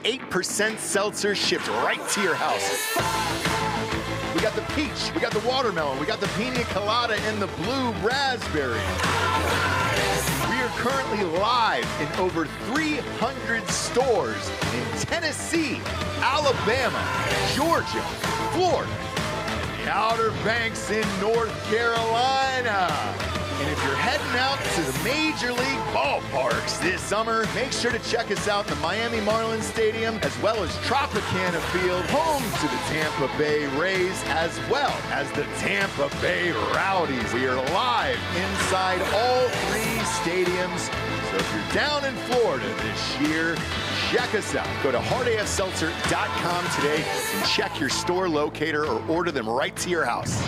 8% seltzer shipped right to your house. We got the peach, we got the watermelon, we got the pina colada, and the blue raspberry. We are currently live in over 300 stores in Tennessee, Alabama, Georgia, Florida, and the Outer Banks in North Carolina. And if you're heading out to the Major League ballparks this summer, make sure to check us out in the Miami Marlins Stadium, as well as Tropicana Field, home to the Tampa Bay Rays, as well as the Tampa Bay Rowdies. We are live inside all three stadiums. So if you're down in Florida this year, check us out. Go to hardafseltzer.com today and check your store locator or order them right to your house.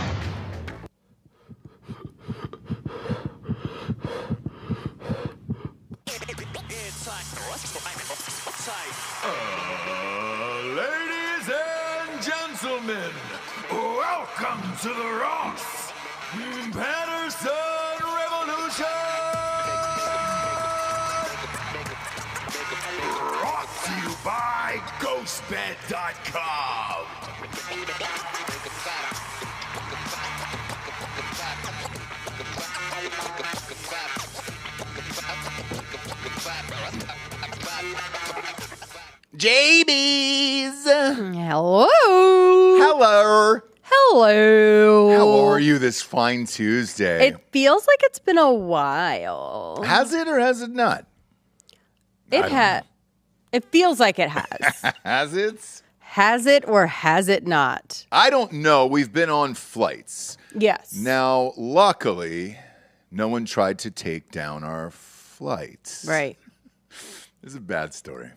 Ladies and gentlemen, welcome to the Ross Patterson Revolution! Brought to you by GhostBed.com. JBs! Hello. Hello. Hello. How are you this fine Tuesday? It feels like it's been a while. Has it or has it not? It feels like it has. Has it? Has it or has it not? I don't know. We've been on flights. Yes. Now, luckily, no one tried to take down our flights. Right. This is a bad story.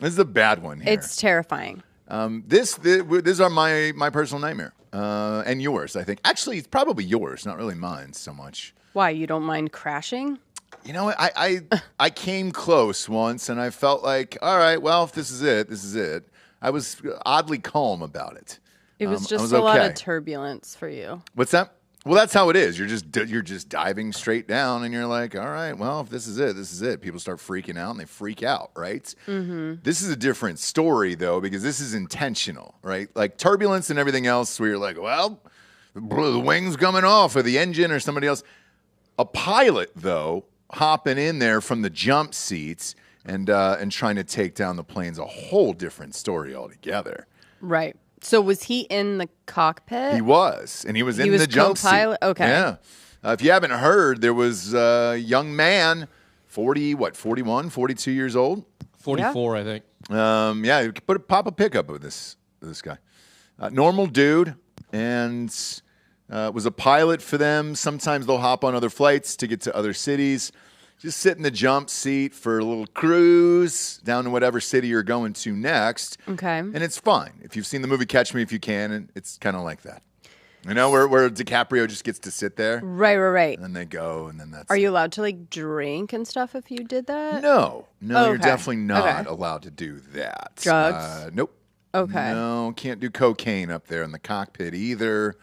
This is a bad one here. It's terrifying. These are my personal nightmare. And yours, I think. Actually, it's probably yours, not really mine so much. Why, you don't mind crashing? You know, I came close once, and I felt like, all right, well, if this is it, this is it. I was oddly calm about it. It was just was a lot okay. of turbulence for you. What's that? Well, that's how it is. You're just diving straight down, and you're like, all right, well, if this is it, this is it. People start freaking out, and they freak out, right? Mm-hmm. This is a different story, though, because this is intentional, right? Like turbulence and everything else, where you're like, well, the wing's coming off, or the engine, or somebody else. A pilot, though, hopping in there from the jump seats and trying to take down the plane's a whole different story altogether. Right. So was he in the cockpit? He was, and he was in the jump co-pilot? seat. Okay. Yeah. If you haven't heard, there was a young man, 41, 42 years old? 44, I think. Yeah, you could pop a pickup of this guy. Normal dude, and was a pilot for them. Sometimes they'll hop on other flights to get to other cities. Just sit in the jump seat for a little cruise down to whatever city you're going to next. Okay. And it's fine. If you've seen the movie Catch Me If You Can, and it's kind of like that. You know, where DiCaprio just gets to sit there. Right. And then they go, and then that's Are it. you allowed to, like, drink and stuff if you did that? No, Okay. you're definitely not Okay. allowed to do that. Drugs? Nope. Okay. No, can't do cocaine up there in the cockpit either.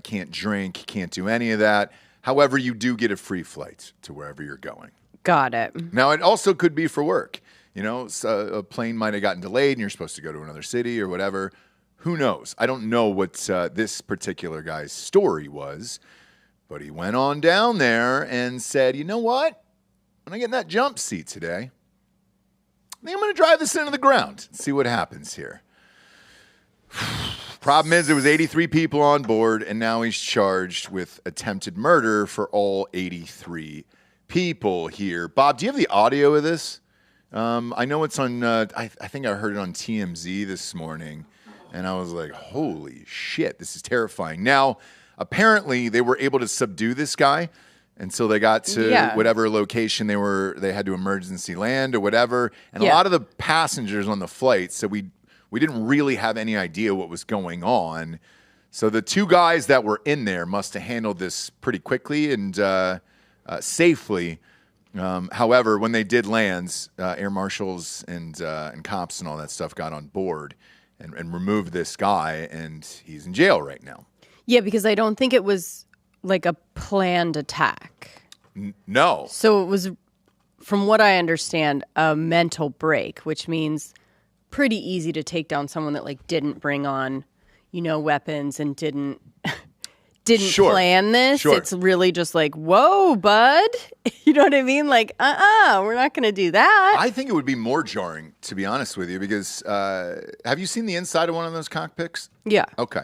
Can't drink, can't do any of that. However, you do get a free flight to wherever you're going. Got it. Now, it also could be for work. You know, a plane might have gotten delayed and you're supposed to go to another city or whatever. Who knows? I don't know what this particular guy's story was, but he went on down there and said, you know what? When I get in that jump seat today, I think I'm going to drive this into the ground and see what happens here. Problem is, there was 83 people on board, and now he's charged with attempted murder for all 83 people here. Bob, do you have the audio of this? I know it's on, I think I heard it on TMZ this morning, and I was like, holy shit, this is terrifying. Now, apparently, they were able to subdue this guy, and so they got to whatever location they had to emergency land or whatever, and a lot of the passengers on the flight said we didn't really have any idea what was going on. So the two guys that were in there must have handled this pretty quickly and safely. However, when they did land, air marshals and cops and all that stuff got on board and removed this guy, and he's in jail right now. Yeah, because I don't think it was like a planned attack. No. So it was, from what I understand, a mental break, which means pretty easy to take down someone that like didn't bring on, weapons and didn't plan this. Sure. It's really just like, whoa, bud. You know what I mean? Like, we're not going to do that. I think it would be more jarring, to be honest with you, because have you seen the inside of one of those cockpits? Yeah. Okay.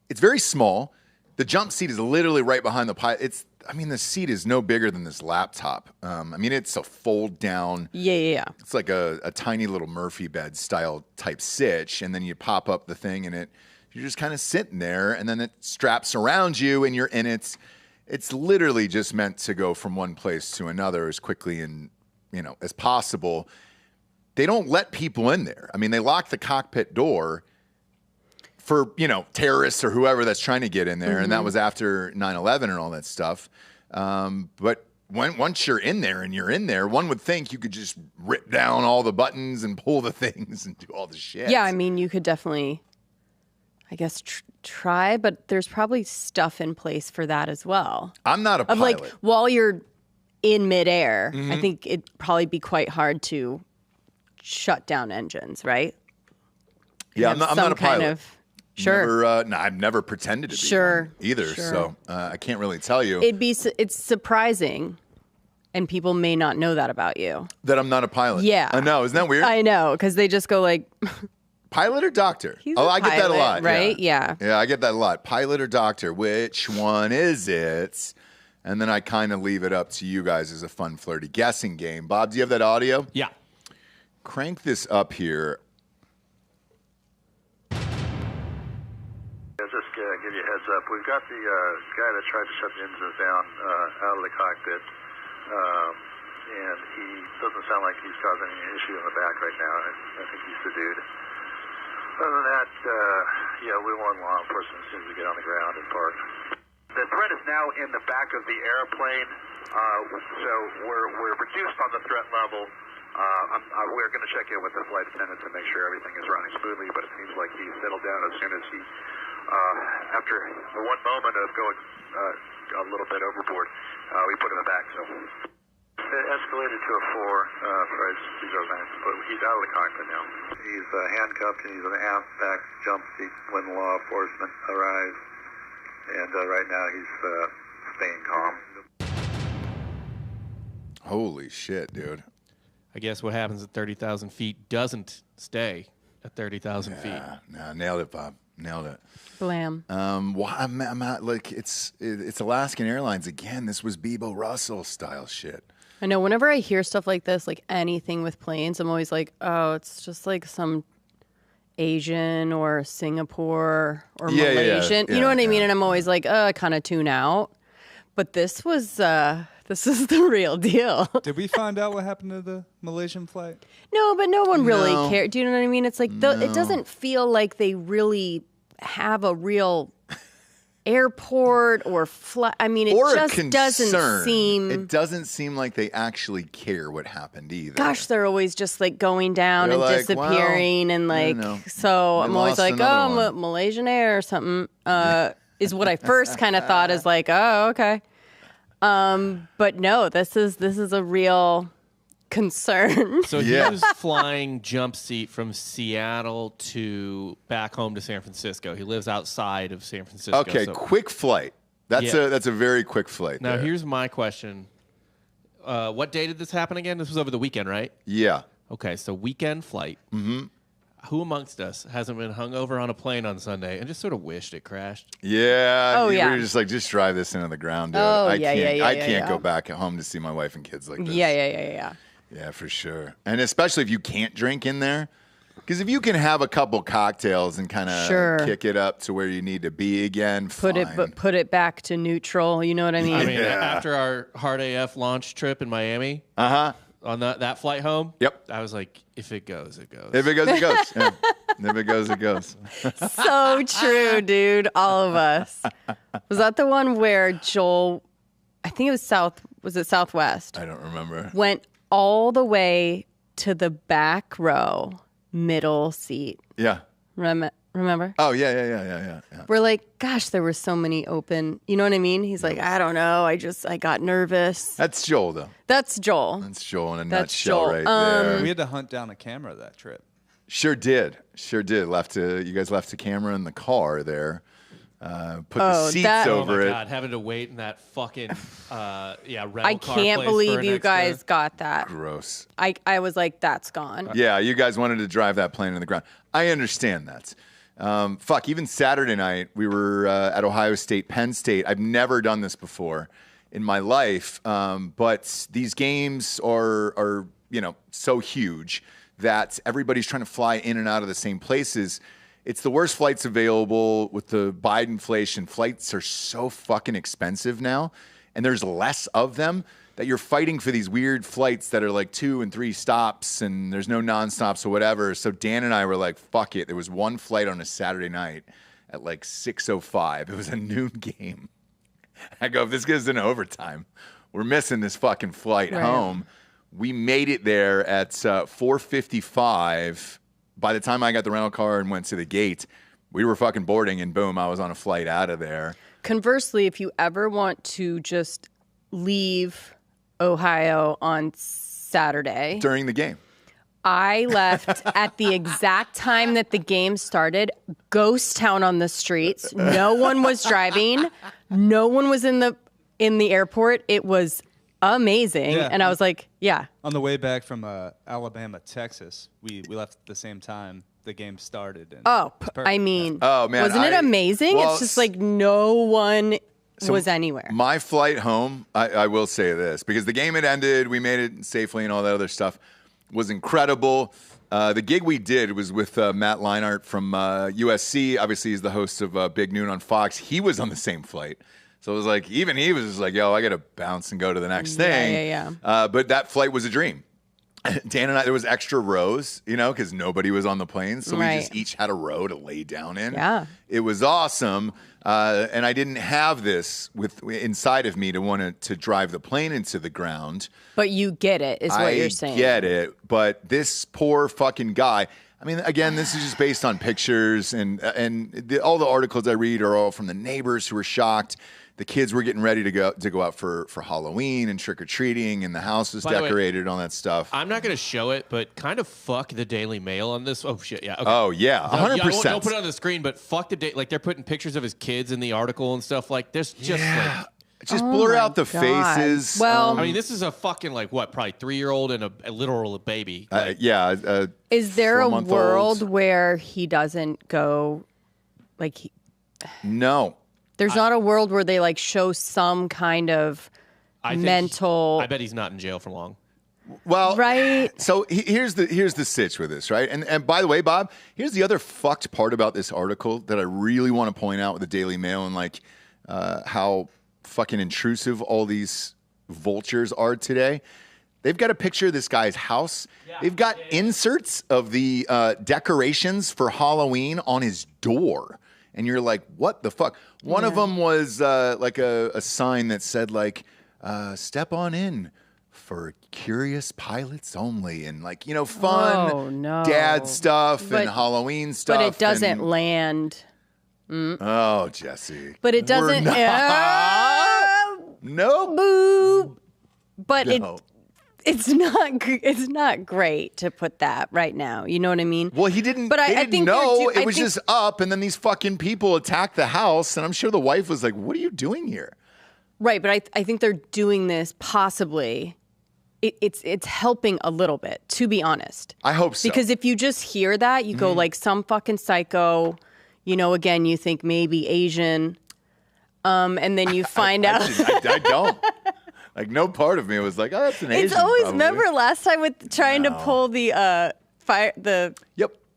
It's very small. The jump seat is literally right behind the pilot. The seat is no bigger than this laptop. It's a fold down. Yeah. It's like a tiny little Murphy bed style type sitch, and then you pop up the thing, and you're just kind of sitting there, and then it straps around you, and you're in it. It's literally just meant to go from one place to another as quickly and as possible. They don't let people in there. They lock the cockpit door for, terrorists or whoever that's trying to get in there. And that was after 9/11 and all that stuff. But once you're in there, one would think you could just rip down all the buttons and pull the things and do all the shit. Yeah, you could definitely, I guess, try, but there's probably stuff in place for that as well. I'm not a pilot. Like, while you're in midair, I think it'd probably be quite hard to shut down engines, right? Yeah, I'm not a pilot. Sure. I've never pretended to be one either, so I can't really tell you. It's surprising, and people may not know that about you. That I'm not a pilot. Yeah. I know. Isn't that weird? I know, because they just go like... Pilot or doctor? I get that a lot. Right? Yeah. Yeah, I get that a lot. Pilot or doctor? Which one is it? And then I kind of leave it up to you guys as a fun, flirty guessing game. Bob, do you have that audio? Yeah. Crank this up here. Just give you a heads up. We've got the guy that tried to shut the engines down out of the cockpit, and he doesn't sound like he's causing any issue in the back right now. I think he's subdued. Other than that, we want law enforcement as soon as we get on the ground and park. The threat is now in the back of the airplane, so we're reduced on the threat level. We're going to check in with the flight attendant to make sure everything is running smoothly, but it seems like he's settled down as soon as he, after one moment of going a little bit overboard, we put him back. So it escalated to a 4 for his event, but he's out of the cockpit now. He's handcuffed and he's in an aft back jump seat when law enforcement arrives, and right now he's staying calm. Holy shit, dude. I guess what happens at 30,000 feet doesn't stay at 30,000 feet. No, nailed it, Bob. Nailed it. Blam. I'm not like it's Alaskan Airlines again. This was Bebo Russell style shit. I know. Whenever I hear stuff like this, like anything with planes, I'm always like, oh, it's just like some Asian or Singapore or Malaysian. You know what I mean? And I'm always like, I kind of tune out. But this is the real deal. Did we find out what happened to the Malaysian flight? No, but no one really cared. Do you know what I mean? It's like it doesn't feel like they really have a real airport or flight. It just doesn't seem. It doesn't seem like they actually care what happened either. Gosh, they're always just like going down They're and like, disappearing and like. So I'm always like, Malaysian Air or something. Is what I first kind of thought is like, oh, okay. But no, this is a real concern. So he was flying jump seat from Seattle to back home to San Francisco. He lives outside of San Francisco. Okay, quick flight. That's a very quick flight. Now here's my question. What day did this happen again? This was over the weekend, right? Yeah. Okay, so weekend flight. Mm-hmm. Who amongst us hasn't been hungover on a plane on Sunday and just sort of wished it crashed? Yeah. Oh, yeah. We were just like, just drive this into the ground, dude. I can't go back at home to see my wife and kids like this. Yeah. Yeah, for sure. And especially if you can't drink in there. Because if you can have a couple cocktails and kind of kick it up to where you need to be again, put it back to neutral. You know what I mean? After our Hard AF launch trip in Miami, on that flight home, I was like, if it goes, it goes. If it goes, it goes. Yeah. If it goes, it goes. So true, dude. All of us. Was that the one where Joel? I think it was it Southwest? I don't remember. Went all the way to the back row, middle seat. Yeah. Remember? Oh, yeah. We're like, gosh, there were so many open. You know what I mean? He's like, I don't know. I got nervous. That's Joel, though. That's Joel. That's Joel in a nutshell right there. We had to hunt down a camera that trip. Sure did. You guys left the camera in the car there. Put the seats over it. Oh my God, having to wait in that fucking rental I car can't place believe for an you extra. guys got that. Gross. I was like, that's gone. Yeah, you guys wanted to drive that plane in the ground. I understand that. Even Saturday night, we were at Ohio State, Penn State. I've never done this before in my life, but these games are so huge that everybody's trying to fly in and out of the same places. It's the worst flights available with the Bidenflation. Flights are so fucking expensive now, and there's less of them that you're fighting for these weird flights that are like 2 and 3 stops, and there's no nonstops or whatever. So Dan and I were like, fuck it. There was one flight on a Saturday night at like 6:05. It was a noon game. I go, if this goes into overtime, we're missing this fucking flight home. We made it there at 4:55. By the time I got the rental car and went to the gate, we were fucking boarding, and boom, I was on a flight out of there. Conversely, if you ever want to just leave Ohio on Saturday During the game. I left at the exact time that the game started. Ghost town on the streets. No one was driving. No one was in the airport. It was amazing. Yeah. And I was like, yeah. On the way back from Alabama, Texas, we left at the same time the game started. And Oh, it was perfect. I mean, Oh, man, wasn't it amazing? well, It's just like no one was anywhere. My flight home, I will say this, because the game had ended, we made it safely and all that other stuff, was incredible. The gig we did was with Matt Leinart from USC. Obviously, he's the host of Big Noon on Fox. He was on the same flight. So it was like, even he was just like, yo, I got to bounce and go to the next thing. Yeah. But that flight was a dream. Dan and I, there was extra rows, because nobody was on the plane. So we just each had a row to lay down in. Yeah. It was awesome. And I didn't have this inside of me to want to drive the plane into the ground. But you get it, is what you're saying. I get it. But this poor fucking guy, I mean, again, this is just based on pictures. And all the articles I read are all from the neighbors who were shocked. The kids were getting ready to go out for Halloween and trick-or-treating, and the house was decorated and all that stuff. I'm not going to show it, but kind of fuck the Daily Mail on this. Oh, shit, yeah. Okay. Oh, yeah, 100%. Don't put it on the screen, but fuck like they're putting pictures of his kids in the article and stuff. Like, there's just just blur out the faces. Well, I mean, this is a fucking, probably 3-year-old and a literal baby. is there a 4-month-old. world where he doesn't go, No. There's not a world where they show some kind of mental. I bet he's not in jail for long. Well, right. So here's the sitch with this, right? And by the way, Bob, here's the other fucked part about this article that I really want to point out with the Daily Mail and how fucking intrusive all these vultures are today. They've got a picture of this guy's house. They've got inserts of the decorations for Halloween on his door. And you're like, what the fuck? One of them was a sign that said step on in for curious pilots only. And fun dad stuff and Halloween stuff. But it doesn't land. Oh, Jesse. But it doesn't. No. Boo. But No. it's not great to put that right now. You know what I mean? Well, he didn't. But I think know. It was just up, and then these fucking people attacked the house, and I'm sure the wife was like, "What are you doing here?" Right, but I think they're doing this possibly. It's helping a little bit, to be honest. I hope so. Because if you just hear that, you go some fucking psycho. Again, you think maybe Asian, and then you find out. I don't. No part of me was like, oh, that's an Asian. It's always, probably. remember last time with trying to pull the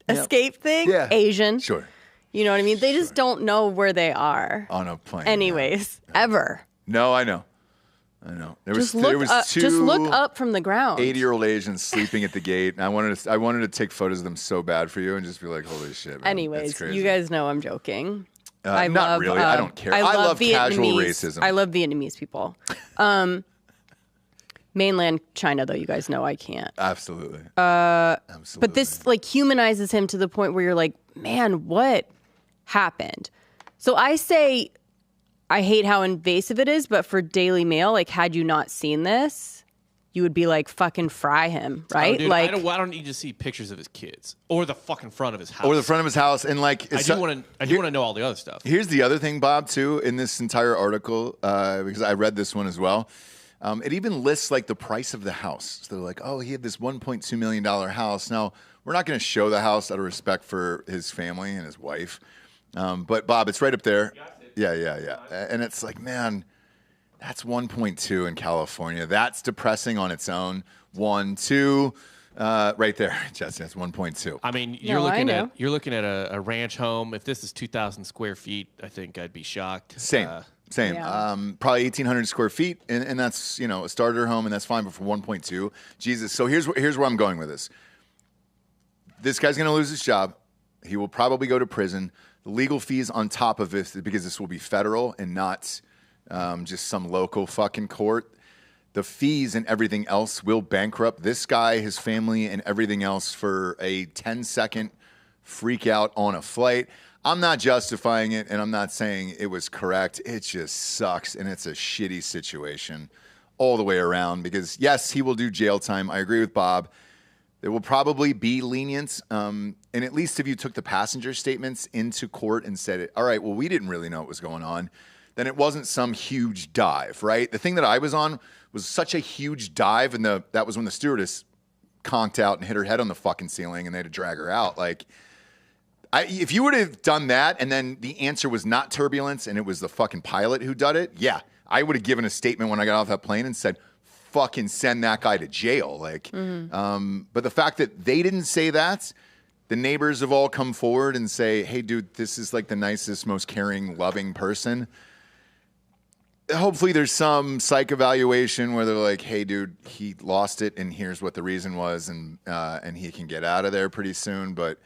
escape thing? Yeah. Asian. Sure. You know what I mean? They just don't know where they are. On a plane. Anyways, ever. No, I know. There was two just look up from the ground. 80-year-old Asians sleeping at the gate, and I wanted to take photos of them so bad for you and just be like, holy shit, man. Anyways, that's crazy. you guys know I'm joking. Not really. I don't care. I love casual racism. I love Vietnamese people. Mainland China, though, you guys know I can't. Absolutely. Absolutely. But this humanizes him to the point where you're like, man, what happened? So I say, I hate how invasive it is, but for Daily Mail, had you not seen this, you would be like, fucking fry him, Oh, right? dude, like, I don't need to see pictures of his kids or the fucking front of his house. Or the front of his house. And like, I do want to know all the other stuff. Here's the other thing, Bob, too, in this entire article, because I read this one as well. It even lists like the price of the house. So they're like, oh, he had this $1.2 million house. Now, we're not going to show the house out of respect for his family and his wife. But Bob, it's right up there. Yeah. And it's like, man, that's 1.2 in California. That's depressing on its own. 1, 2, right there, Jesse. That's 1.2. I mean, No, I know. you're looking at a ranch home. If this is 2,000 square feet, I think I'd be shocked. Same. Yeah. Probably 1,800 square feet, and that's a starter home, and that's fine. But for 1.2, Jesus. So here's where I'm going with this. This guy's going to lose his job. He will probably go to prison. The legal fees on top of this, because this will be federal and not just some local fucking court. The fees and everything else will bankrupt this guy, his family, and everything else for a 10-second freak out on a flight. I'm not justifying it, and I'm not saying it was correct. It just sucks, and it's a shitty situation all the way around because, yes, he will do jail time. I agree with Bob. There will probably be lenience, and at least if you took the passenger statements into court and said, all right, well, we didn't really know what was going on, then it wasn't some huge dive, right? The thing that I was on was such a huge dive, and that was when the stewardess conked out and hit her head on the fucking ceiling, and they had to drag her out. Like, if you would have done that and then the answer was not turbulence and it was the fucking pilot who did it, yeah, I would have given a statement when I got off that plane and said, fucking send that guy to jail. Like, but the fact that they didn't say that, the neighbors have all come forward and say, hey, dude, this is like the nicest, most caring, loving person. Hopefully there's some psych evaluation where they're like, hey, dude, he lost it and here's what the reason was, and he can get out of there pretty soon. But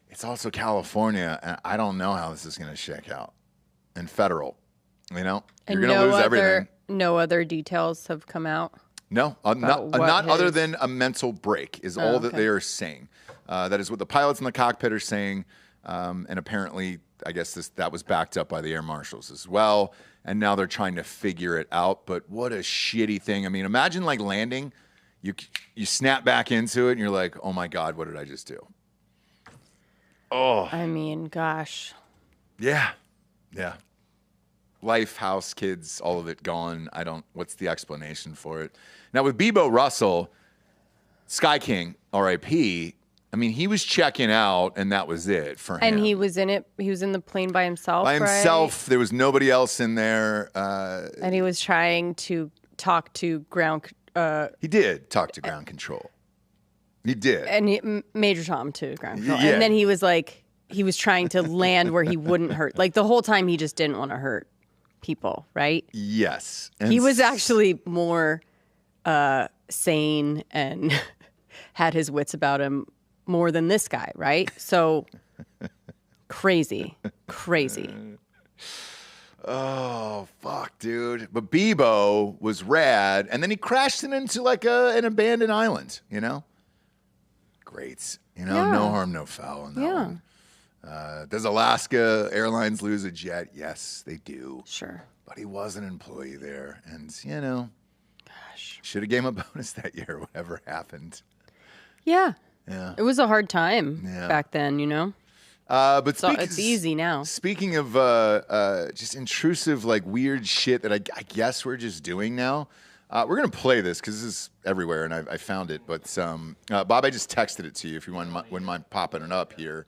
it's also California, and I don't know how this is going to shake out. And federal, you're going to lose everything. No other details have come out? No, not other than a mental break is all that they are saying. That is what the pilots in the cockpit are saying. And apparently, I guess that was backed up by the air marshals as well. And now they're trying to figure it out. But what a shitty thing. I mean, imagine like landing, you snap back into it, and you're like, oh my God, what did I just do? Oh. I mean, gosh. Yeah. Life, house, kids, all of it gone. What's the explanation for it? Now with Bebo Russell, Sky King, R.I.P., I mean, he was checking out, and that was it for him. And he was in it. He was in the plane by himself. By himself. Right? There was nobody else in there. And he was trying to talk to ground. He did talk to ground control. He did. And Major Tom to ground control. Yeah. And then he was like, he was trying to land where he wouldn't hurt. Like the whole time, he just didn't want to hurt people, right? Yes. And he was actually more sane and had his wits about him more than this guy, right? So crazy. Oh, fuck, dude. But Bebo was rad, and then he crashed it into like an abandoned island, Great. No harm, no foul in that one. Does Alaska Airlines lose a jet? Yes, they do. Sure. But he was an employee there, and, gosh, should have gave him a bonus that year, whatever happened. Yeah. Yeah. It was a hard time back then, But it's easy now. Speaking of just intrusive, like weird shit that I guess we're just doing now, we're going to play this because this is everywhere and I found it. But Bob, I just texted it to you if you wouldn't mind popping it up here.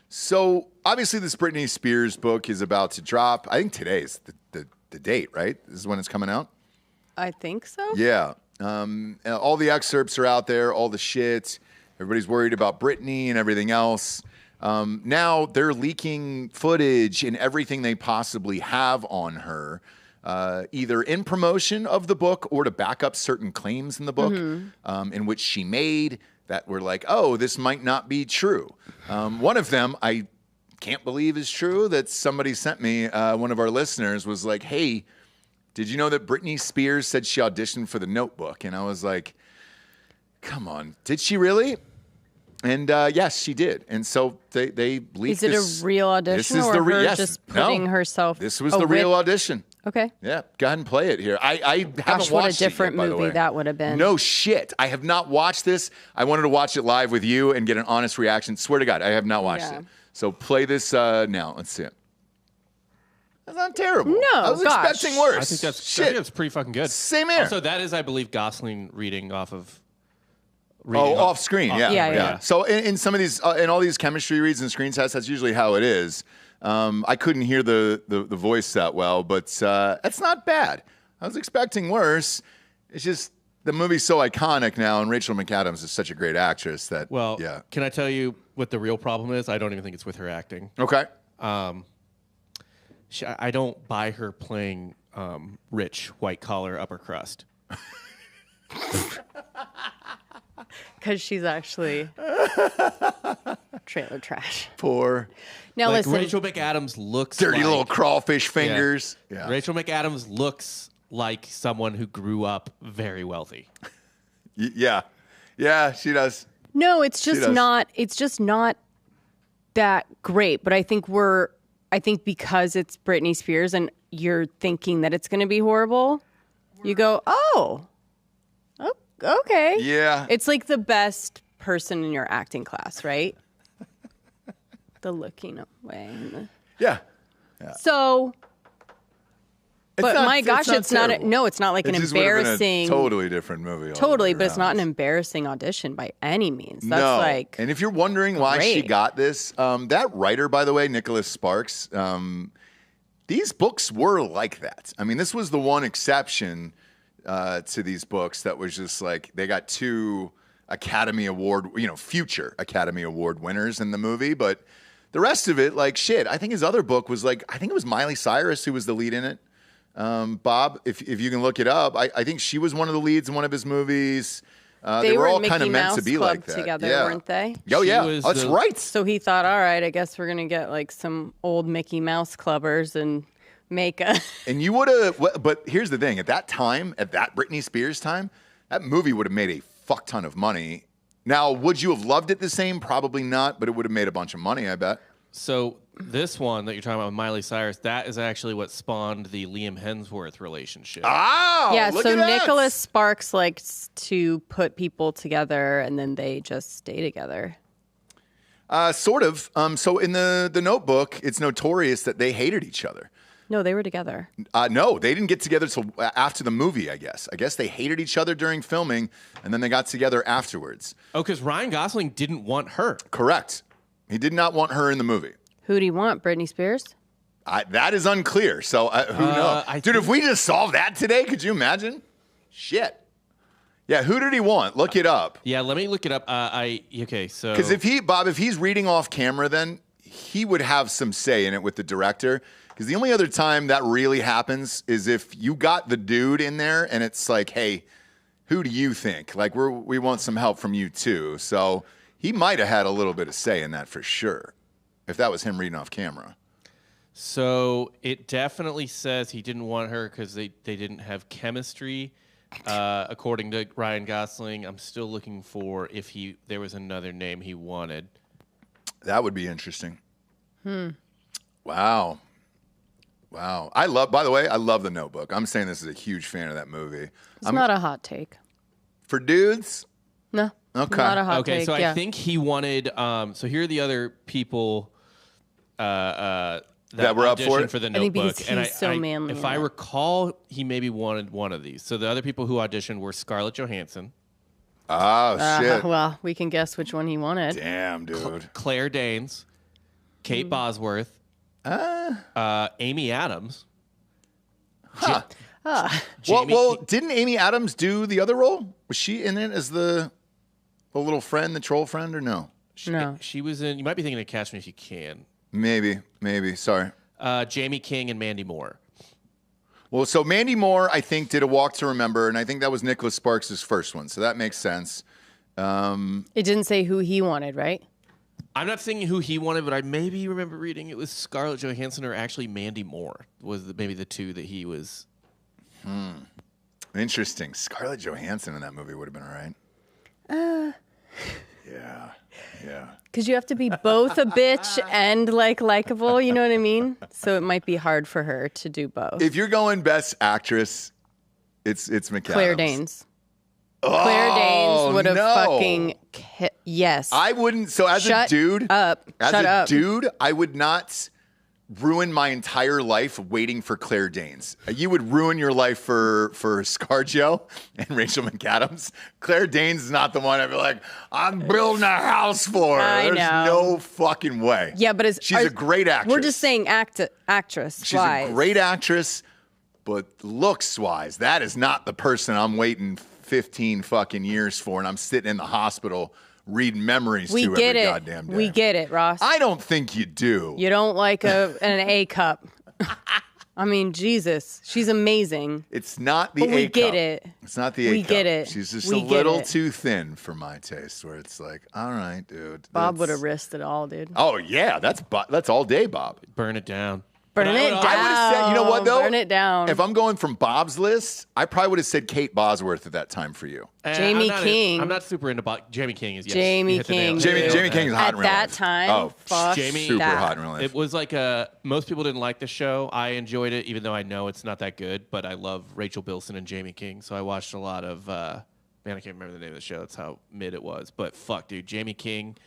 So obviously this Britney Spears book is about to drop. I think today's the date, right? This is when it's coming out? I think so. Yeah. All the excerpts are out there, all the shit. Everybody's worried about Britney and everything else. Now they're leaking footage and everything they possibly have on her, either in promotion of the book or to back up certain claims in the book, in which she made that were like, oh, this might not be true. One of them I can't believe is true that somebody sent me. One of our listeners was like, hey, did you know that Britney Spears said she auditioned for The Notebook? And I was like, come on, did she really? And yes, she did. And so they leaked. Is it a real audition or her just putting herself? This was the real audition. Okay. Yeah, go ahead and play it here. I haven't Gosh, watched what a different it yet, by the movie way. that would have been. No shit. I have not watched this. I wanted to watch it live with you and get an honest reaction. Swear to God, I have not watched it. So play this now. Let's see it. That's not terrible. No, I was gosh. expecting worse. I think that's pretty fucking good. Same here. Also, that is, I believe, Gosling reading off of. Off screen, yeah. Yeah. So in some of these, in all these chemistry reads and screen tests, that's usually how it is. I couldn't hear the voice that well, but that's not bad. I was expecting worse. It's just the movie's so iconic now, and Rachel McAdams is such a great actress that. Well, yeah. Can I tell you what the real problem is? I don't even think it's with her acting. Okay. I don't buy her playing rich, white collar, upper crust. Because she's actually trailer trash. Poor Now Like listen, Rachel McAdams looks dirty like, little crawfish fingers. Yeah. Rachel McAdams looks like someone who grew up very wealthy. Yeah, she does. no, it's She just does. not. It's just not that great. But I think because it's Britney Spears and you're thinking that it's going to be horrible, you go, oh, okay. Yeah. It's like the best person in your acting class, right? The looking away. Yeah. So, but not- my gosh, it's not. terrible. It's not like It an just would've been a embarrassing. totally different movie. all the Totally, way but it's not an around. embarrassing audition by any means. That's No. like. And if you're wondering why she great. got this, that writer, by the way, Nicholas Sparks, these books were like that. I mean, this was the one exception to these books that was just like they got 2 Academy Award, future Academy Award winners in the movie, but the rest of it, like shit. I think his other book was like, I think it was Miley Cyrus who was the lead in it. Bob, if you can look it up, I think she was one of the leads in one of his movies. They were all in kind of Mickey meant Mouse to be Club like that. together, yeah. weren't they? Oh She yeah, was that's the- right. So he thought, all right, I guess we're gonna get like some old Mickey Mouse clubbers and make a. And you would have, but here's the thing: at that time, at that Britney Spears time, that movie would have made a fuck ton of money. Now, would you have loved it the same? Probably not, but it would have made a bunch of money, I bet. So this one that you're talking about with Miley Cyrus, that is actually what spawned the Liam Hemsworth relationship. Oh, Yeah, look so at that. Nicholas Sparks likes to put people together and then they just stay together. Sort of. So in the Notebook, it's notorious that they hated each other. No, they were together. No, they didn't get together till after the movie, I guess. I guess they hated each other during filming, and then they got together afterwards. Oh, because Ryan Gosling didn't want her. Correct. He did not want her in the movie. Who do you want? Britney Spears? That is unclear. So who knows? Dude, if we just solved that today, could you imagine? Shit. Yeah, who did he want? Look it up. Yeah, let me look it up. Okay, so Because if he's reading off camera, then he would have some say in it with the director. Because the only other time that really happens is if you got the dude in there and it's like, hey, who do you think? Like, we want some help from you too. So he might have had a little bit of say in that for sure, if that was him reading off camera. So it definitely says he didn't want her because they didn't have chemistry, according to Ryan Gosling. I'm still looking for if there was another name he wanted. That would be interesting. Wow. By the way, I love The Notebook. I'm saying this is a huge fan of that movie. It's not a hot take. For dudes? No. Okay. Not a hot Okay, take. so yeah. I think he wanted. So here are the other people that were up for auditioned it? for the I think Notebook. because and he's so manly If in I it. recall, he maybe wanted one of these. So the other people who auditioned were Scarlett Johansson, Oh, shit. Well, we can guess which one he wanted. Damn, dude. Claire Danes, Kate Bosworth, Amy Adams. Huh. Jamie Well, didn't Amy Adams do the other role? Was she in it as the little friend, the troll friend, or no? No. She was in. You might be thinking of Catch Me If You Can. Maybe. Sorry. Jamie King and Mandy Moore. Well, so Mandy Moore, I think, did A Walk to Remember, and I think that was Nicholas Sparks' first one, so that makes sense. It didn't say who he wanted, right? I'm not saying who he wanted, but I maybe remember reading it was Scarlett Johansson or actually Mandy Moore was maybe the two that he was. Interesting. Scarlett Johansson in that movie would have been all right. Yeah. Yeah. Because you have to be both a bitch and like likable, you know what I mean? So it might be hard for her to do both. If you're going best actress, it's McAdams. Claire Danes. Oh, Claire Danes would have no. fucking yes. I wouldn't. So as Shut a dude, up. as Shut a up. dude, I would not ruin my entire life waiting for Claire Danes. You would ruin your life for ScarJo and Rachel McAdams. Claire Danes is not the one I'd be like, I'm building a house for her. I There's know. no fucking way. Yeah, but she's a great actress. We're just saying actress. She's a great actress, but looks-wise, that is not the person I'm waiting 15 fucking years for, and I'm sitting in the hospital reading memories to every goddamn day. We get it, Ross. I don't think you do. You don't like an A cup. I mean, Jesus, she's amazing. It's not the But A we cup. get it. It's not the A We cup. get it. She's just We a get little it. too thin for my taste, where it's like, all right, dude. Bob would that's- have risked it all, dude. Oh, yeah, that's all day, Bob. Burn it down. Burn it down. I would have said, you know what, though? Burn it down. If I'm going from Bob's list, I probably would have said Kate Bosworth at that time for you. Jamie King. I'm not super into Jamie King. Is yes, Jamie you hit the nail. King. Jamie King's hot At in real that life. time, Oh, fuck Jamie- super that. hot in real life. It was like most people didn't like the show. I enjoyed it, even though I know it's not that good. But I love Rachel Bilson and Jamie King, so I watched a lot of. Man, I can't remember the name of the show. That's how mid it was. But fuck, dude, Jamie King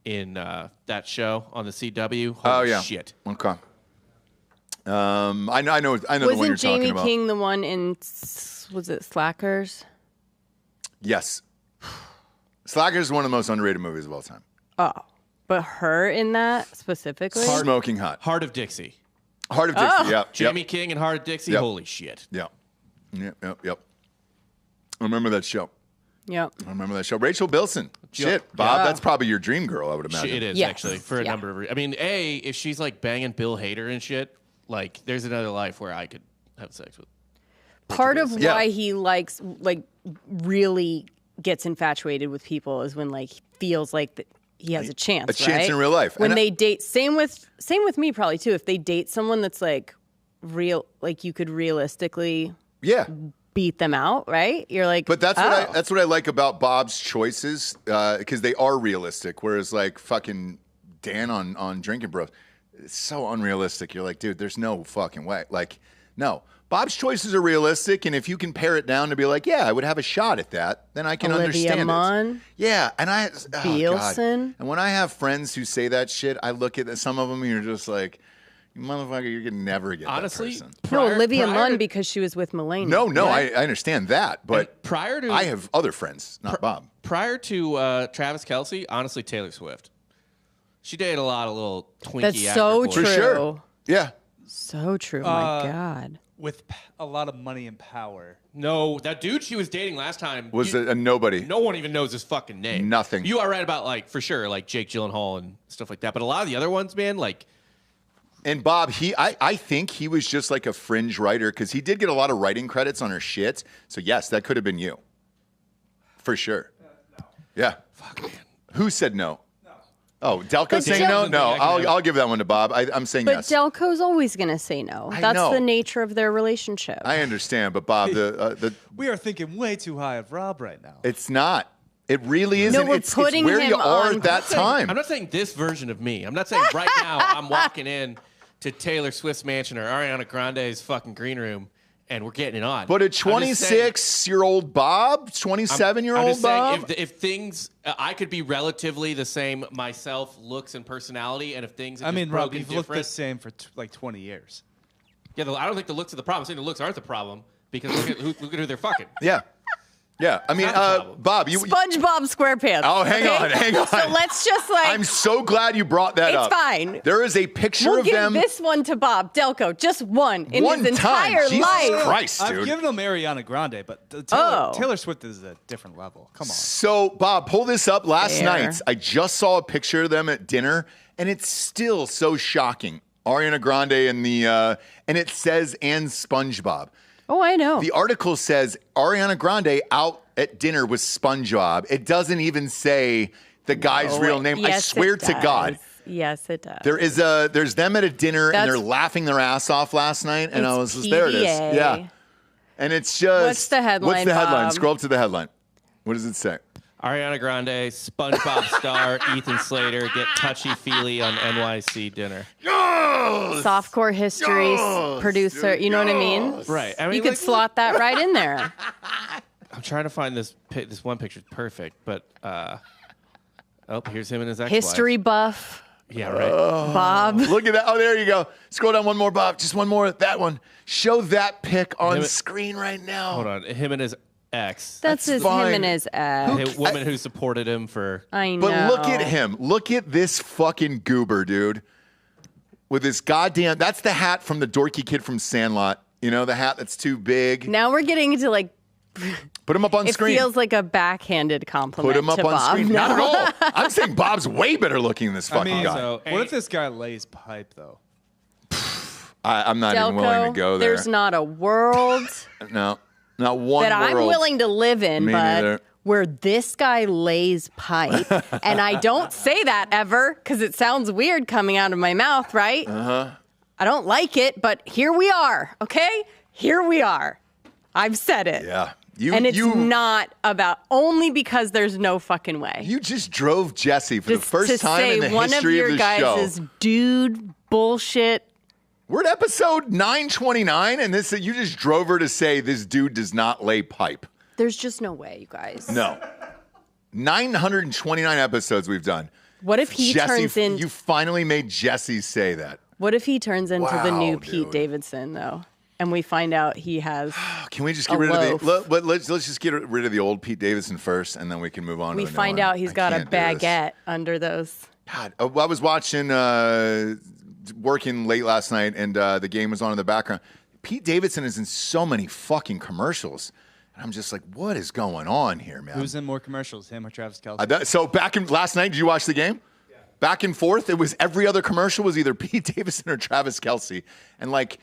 in that show on the CW. Holy shit. Okay. I know the one you're Wasn't talking Jamie about. King the one in, was it Slackers? Yes. Slackers is one of the most underrated movies of all time. Oh, but her in that specifically? Smoking Hot. Heart of Dixie. Heart of Dixie, yep. Jamie King and Heart of Dixie. Yep. Holy shit. Yep. Yep. I remember that show. Yep. Rachel Bilson. Shit, Bob, that's probably your dream girl, I would imagine. It is Yes. actually for a Yeah. number of reasons. I mean, if she's like banging Bill Hader and shit, like there's another life where I could have sex with. Part of Yeah. why he likes, like, really gets infatuated with people is when, like, he feels like that he has a chance, A chance right? in real life. When And they date, same with me probably too. If they date someone that's like real, like you could realistically Yeah. beat them out, right? You're like, But that's oh. that's what I like about Bob's choices, because they are realistic. Whereas like fucking Dan on Drinking Bros, it's so unrealistic. You're like, dude, there's no fucking way. Like, no. Bob's choices are realistic, and if you can pare it down to be like, yeah, I would have a shot at that, then I can Olivia understand Munn. it. Yeah, and Bielsen. And when I have friends who say that shit, I look at some of them, and you're just like, you motherfucker, you can never get Honestly, that person. No, Olivia prior Munn to- because she was with Mulaney. No, right? I understand that, but And prior to- I have other friends, not Bob. Prior to Travis Kelce, honestly, Taylor Swift. She dated a lot of little Twinkie That's actor so boys. For true. sure. Yeah. So true. My God. With a lot of money and power. No, that dude she was dating last time Was a nobody. No one even knows his fucking name. Nothing. You are right about like for sure, like Jake Gyllenhaal and stuff like that. But a lot of the other ones, man, like And Bob, I think he was just like a fringe writer because he did get a lot of writing credits on her shit. So yes, that could have been you. For sure. Yeah. fuck man. Who said no? Oh, Delco But saying no? Del- No, I can I'll give that one to Bob. I'm saying But yes. Delco's always going to say no. I That's know. the nature of their relationship. I understand, but Bob, We are thinking way too high of Rob right now. it's not. It really isn't. we're it's putting where you him are on- at that time. I'm not saying this version of me. I'm not saying right now I'm walking in to Taylor Swift's mansion or Ariana Grande's fucking green room and we're getting it on. But a I'm just saying- 26-year-old Bob, 27-year-old I'm just saying, Bob. if things, I could be relatively the same myself, looks and personality, and if things, have I just mean, Rob, broken you've looked the different, same for like 20 years. yeah, I don't think the looks are the problem. I'm saying the looks aren't the problem because look at who they're fucking. Yeah. Yeah. I mean, Not a problem. Bob, you. SpongeBob SquarePants. Oh, hang okay? on. So let's just like. I'm so glad you brought that It's up. fine. There is a picture We'll of give them. this one to Bob Delco, just one in One his time. entire Jesus life. Christ, I've dude. given him Ariana Grande, but Oh. Taylor Swift is a different level. Come on. So, Bob, pull this up. Last Fair. night, I just saw a picture of them at dinner, and it's still so shocking. Ariana Grande and it says, and SpongeBob. Oh, I know. The article says Ariana Grande out at dinner with SpongeBob. It doesn't even say the guy's real name. I Yes, swear it to God. does. Yes, it does. There's them at a dinner and they're That's- laughing their ass off last night, and I was It's just there. It is, PDA. yeah. And it's just What's the headline, What's the headline? Bob? Scroll up to the headline. What does it say? Ariana Grande, SpongeBob star Ethan Slater get touchy-feely on NYC dinner. Yes! Softcore history producer. You know what I mean? Right. I mean, You could like, slot that right in there. I'm trying to find this one picture. Perfect, but here's him and his ex-wife. History buff. Yeah, right. Bob. Look at that. Oh, there you go. Scroll down one more, Bob. Just one more. That one. Show that pic on screen right now. Hold on. Him and his ex. That's him and his ex. A woman who supported him for. I know. But look at him. Look at this fucking goober, dude. With this goddamn. That's the hat from the dorky kid from Sandlot. You know, the hat that's too big. Now we're getting into like. Put him up on screen. It feels like a backhanded compliment. Put him up to on Bob. screen. Not at all. I'm saying Bob's way better looking than this fucking guy. So, what if this guy lays pipe, though? I'm not even willing to go there. There's not a world No, not one that I'm world. willing to live in, Me but neither. where this guy lays pipe. And I don't say that ever because it sounds weird coming out of my mouth, right? I don't like it, but here we are, okay? Here we are. I've said it. Yeah. And it's not about only because there's no fucking way. You just drove Jesse for Just the first to time say in the one history of of your the guys show. is dude bullshit. We're at episode 929, and you just drove her to say this dude does not lay pipe. There's just no way, you guys. No. 929 episodes we've done. What if he turns in? You finally made Jesse say that. What if he turns into the new Wow, Pete dude. Davidson though, and we find out he has? Can we just get A rid loaf. of the? Let's just get rid of the old Pete Davidson first, and then we can move on. We to the new find one. out he's I got a can't do this. baguette under those. God, I was watching, working late last night, and the game was on in the background. Pete Davidson is in so many fucking commercials, and I'm just like, what is going on here, man? Who's in more commercials, him or Travis Kelce? So back in last night, did you watch the game? Yeah. Back and forth, it was every other commercial was either Pete Davidson or Travis Kelce, and like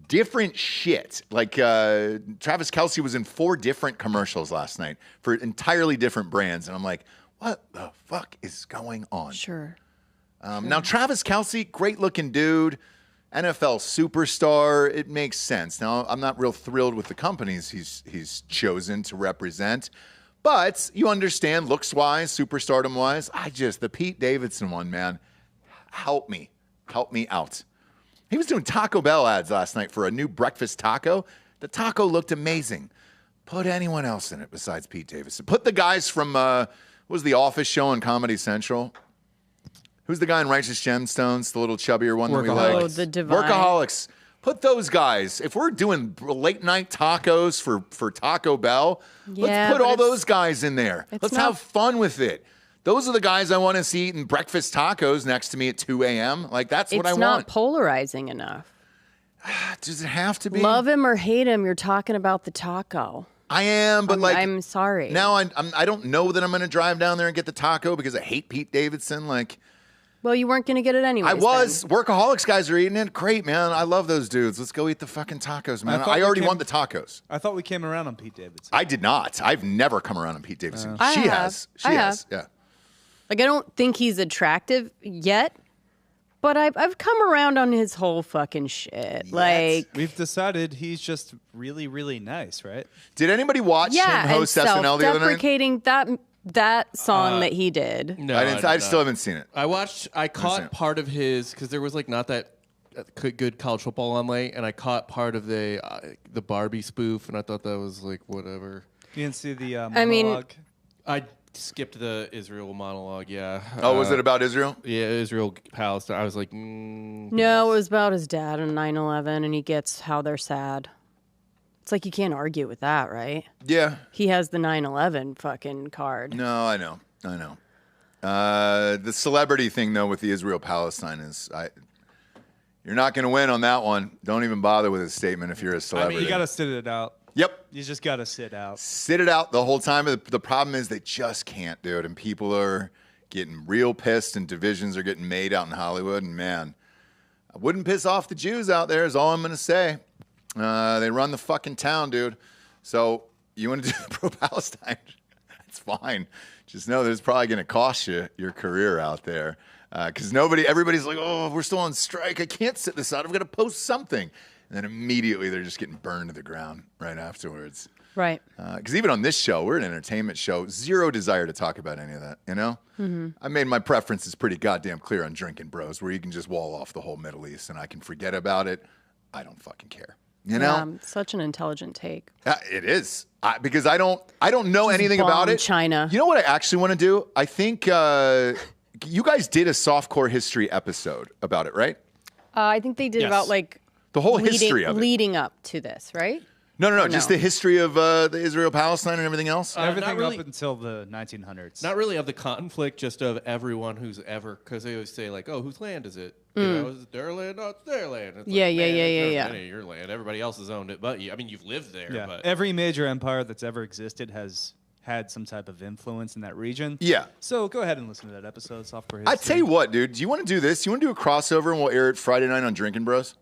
different shit. Like Travis Kelce was in 4 different commercials last night for entirely different brands, and I'm like, what the fuck is going on? Sure. Now, Travis Kelce, great looking dude, NFL superstar. It makes sense. Now, I'm not real thrilled with the companies he's chosen to represent, but you understand looks wise, superstardom wise. The Pete Davidson one, man, help me out. He was doing Taco Bell ads last night for a new breakfast taco. The taco looked amazing. Put anyone else in it besides Pete Davidson. Put the guys from what was the Office show on Comedy Central? Who's the guy in Righteous Gemstones, the little chubbier one that we like? Oh, the Divine. Workaholics. Put those guys. If we're doing late night tacos for Taco Bell, Yeah, let's put but all it's- those guys in there. it's Let's not- have fun with it. Those are the guys I want to see eating breakfast tacos next to me at 2 a.m. Like, that's what I It's not want. polarizing enough. Does it have to be? Love him or hate him, you're talking about the taco. I am, but I'm sorry. Now I don't know that I'm going to drive down there and get the taco because I hate Pete Davidson. Like, Well, you weren't going to get it anyway. I was. Workaholics guys are eating it. Great, man. I love those dudes. Let's go eat the fucking tacos, man. thought I we already came- want the tacos. I thought we came around on Pete Davidson. I did not. I've never come around on Pete Davidson. I She have. has. She I has. have. Yeah. Like, I don't think he's attractive yet, but I've come around on his whole fucking shit. Like, We've decided he's just really, really nice, right? Did anybody watch yeah, him and host SNL the other night? self-deprecating that song that he did. No, I didn't. I still haven't seen it. I seen it. caught part of his because there was like not that good college football on late, and I caught part of the Barbie spoof, and I thought that was like whatever. You didn't see the I mean- monologue? I skipped the Israel monologue. Yeah. Oh, was it about Israel? Yeah, Israel Palestine. I was like, No, it was about his dad on 9/11, and he gets how they're sad. It's like you can't argue with that, right? Yeah. He has the 9/11 fucking card. No, I know. The celebrity thing, though, with the Israel-Palestine is, you're not going to win on that one. Don't even bother with a statement if you're a I celebrity. mean, you got to sit it out. Yep. You just got to sit out. Sit it out the whole time. The problem is they just can't do it, and people are getting real pissed, and divisions are getting made out in Hollywood. And man, I wouldn't piss off the Jews out there. Is all I'm going to say. They run the fucking town, dude. So you want to do pro-Palestine? That's fine. Just know that it's probably going to cost you your career out there. Because everybody's like, oh, we're still on strike. I can't sit this out. I've got to post something. And then immediately they're just getting burned to the ground right afterwards. Right. Because even on this show, we're an entertainment show. Zero desire to talk about any of that, you know? I made my preferences pretty goddamn clear on Drinking Bros, where you can just wall off the whole Middle East and I can forget about it. I don't fucking care. You know? Such an intelligent take. It is. Because I don't know anything about it. China. You know what I actually want to do? I think you guys did a softcore history episode about it, right? I think they did about like the whole history of it. Leading up to this, right? No. Just the history of the Israel-Palestine and everything else? Everything really, up until the 1900s. Not really of the conflict, just of everyone who's ever, because they always say, like, oh, whose land is it? You know, is it their land? No, it's their land. It's Yeah. It's your land. Everybody else has owned it, but you. I mean, you've lived there. Yeah. But Every major empire that's ever existed has had some type of influence in that region. Yeah. So go ahead and listen to that episode, Software History. I tell you what, dude. Do you want to do this? You want to do a crossover and we'll air it Friday night on Drinking Bros?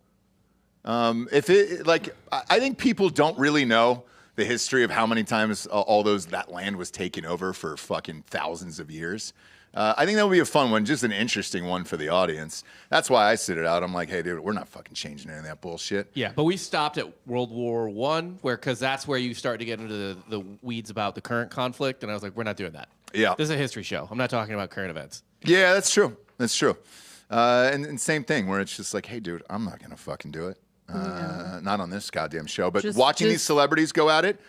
I think people don't really know the history of how many times that land was taken over for fucking thousands of years. I think that would be a fun one, just an interesting one for the audience. That's why I sit it out. I'm like, hey, dude, we're not fucking changing any of that bullshit. yeah, but we stopped at World War I, because that's where you start to get into the weeds about the current conflict, and I was like, we're not doing that. Yeah. This is a history show. I'm not talking about current events. Yeah, that's true. That's true. And same thing where it's just like, hey, dude, I'm not going to fucking do it. Not on this goddamn show. But watching these celebrities go at it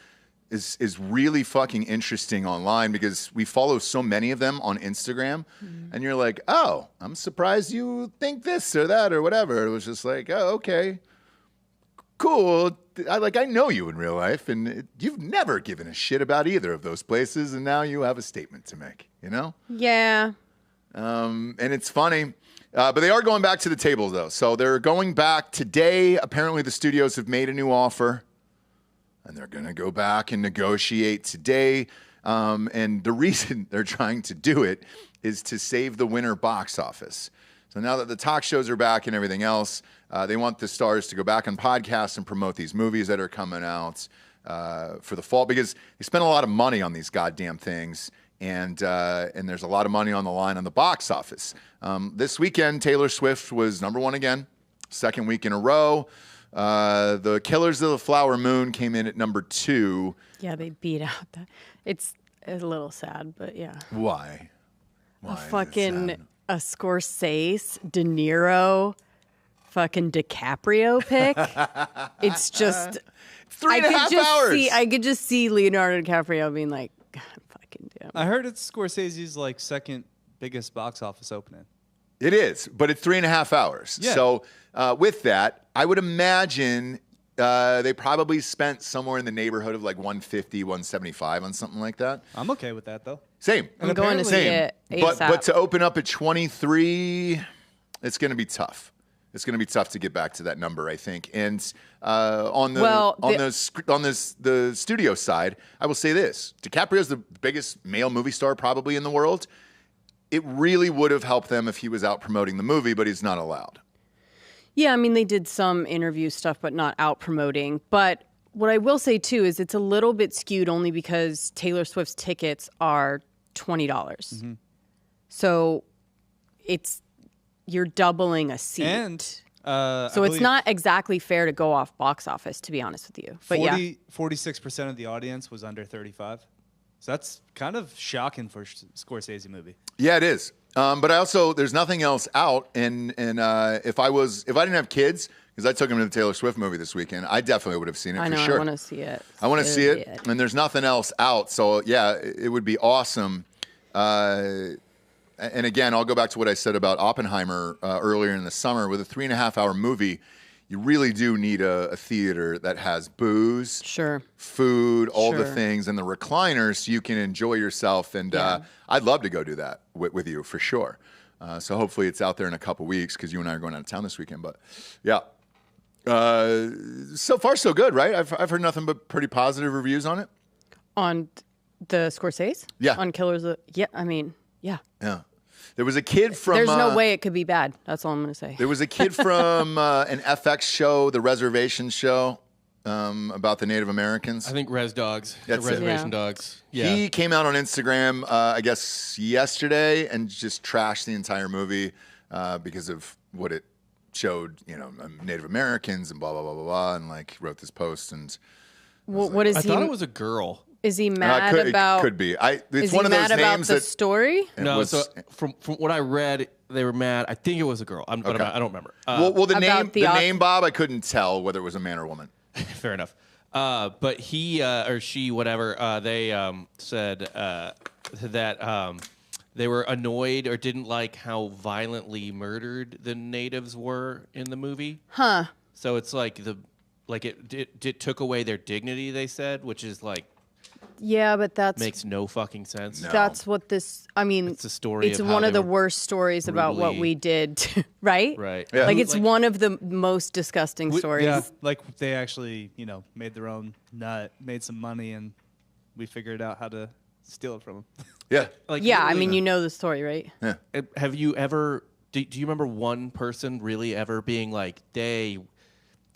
is really fucking interesting online, because we follow so many of them on Instagram. And you're like, oh, I'm surprised you think this or that or whatever. It was just like, oh, okay, cool. I know you in real life, and you've never given a shit about either of those places, and now you have a statement to make, you know? Yeah. And it's funny. But they are going back to the table, though. So they're going back today. Apparently, the studios have made a new offer, and they're going to go back and negotiate today. And the reason they're trying to do it is to save the winter box office. So now that the talk shows are back and everything else, they want the stars to go back on podcasts and promote these movies that are coming out for the fall, because they spend a lot of money on these goddamn things. And there's a lot of money on the line on the box office. This weekend, Taylor Swift was #1 again, second week in a row. The Killers of the Flower Moon came in at #2. Yeah, they beat out that. It's a little sad, but yeah. Why? A fucking Scorsese, De Niro, fucking DiCaprio pick. It's just 3.5 hours. I could just see Leonardo DiCaprio being like, God, fucking damn. I heard it's Scorsese's like second biggest box office opening. It is, but it's 3.5 hours. Yeah. So with that, I would imagine they probably spent somewhere in the neighborhood of like 150, 175 on something like that. I'm okay with that though. Same. I'm going to see it ASAP. But to open up at 23, it's going to be tough. It's going to be tough to get back to that number, I think. And on the studio side, I will say this: DiCaprio's the biggest male movie star probably in the world. It really would have helped them if he was out promoting the movie, but he's not allowed. Yeah, I mean, they did some interview stuff, but not out promoting. But what I will say, too, is it's a little bit skewed only because Taylor Swift's tickets are $20. Mm-hmm. So you're doubling a seat. And so it's not exactly fair to go off box office, to be honest with you. But 46% of the audience was under 35. So that's kind of shocking for a Scorsese movie. Yeah, it is. But I also, there's nothing else out. And if I didn't have kids, because I took them to the Taylor Swift movie this weekend, I definitely would have seen it for sure. I want to see it. I want to see it. And there's nothing else out. So yeah, it would be awesome. And again, I'll go back to what I said about Oppenheimer earlier in the summer. With a 3.5-hour movie, you really do need a theater that has booze, food, all the things, and the recliners so you can enjoy yourself. And I'd love to go do that with you for sure. So hopefully it's out there in a couple weeks, because you and I are going out of town this weekend. But yeah, so far so good, right? I've heard nothing but pretty positive reviews on it. On the Scorsese? Yeah. On Killers of... Yeah, I mean, yeah. Yeah. There was a kid from... There's no way it could be bad. That's all I'm going to say. There was a kid from an FX show, The Reservation Show, about the Native Americans. I think Res Dogs. That's the Reservation Dogs. Yeah. He came out on Instagram, I guess, yesterday and just trashed the entire movie because of what it showed, Native Americans and blah, blah, blah, blah, blah, and like wrote this post. And What is I he? thought it was a girl. Is he mad about? It could be. It's is one he of those mad about names the that story? No, was- so from what I read, they were mad. I think it was a girl. But Okay. I don't remember. well, the name, About the name Bob, I couldn't tell whether it was a man or a woman. Fair enough. But he or she, whatever, they said that they were annoyed or didn't like how violently murdered the natives were in the movie. Huh. So it's like it took away their dignity. They said, which is like Yeah, but that's makes no fucking sense. No. that's what this. I mean, It's a story It's of how one of they the were worst stories about what brutally- we did, right? Right. Yeah. Like it's one of the most disgusting stories. Yeah, like they actually, made their own nut, made some money, and we figured out how to steal it from them. Yeah. Like, Yeah, I literally- mean, you know the story, right? Have you ever? Do you remember one person really ever being like,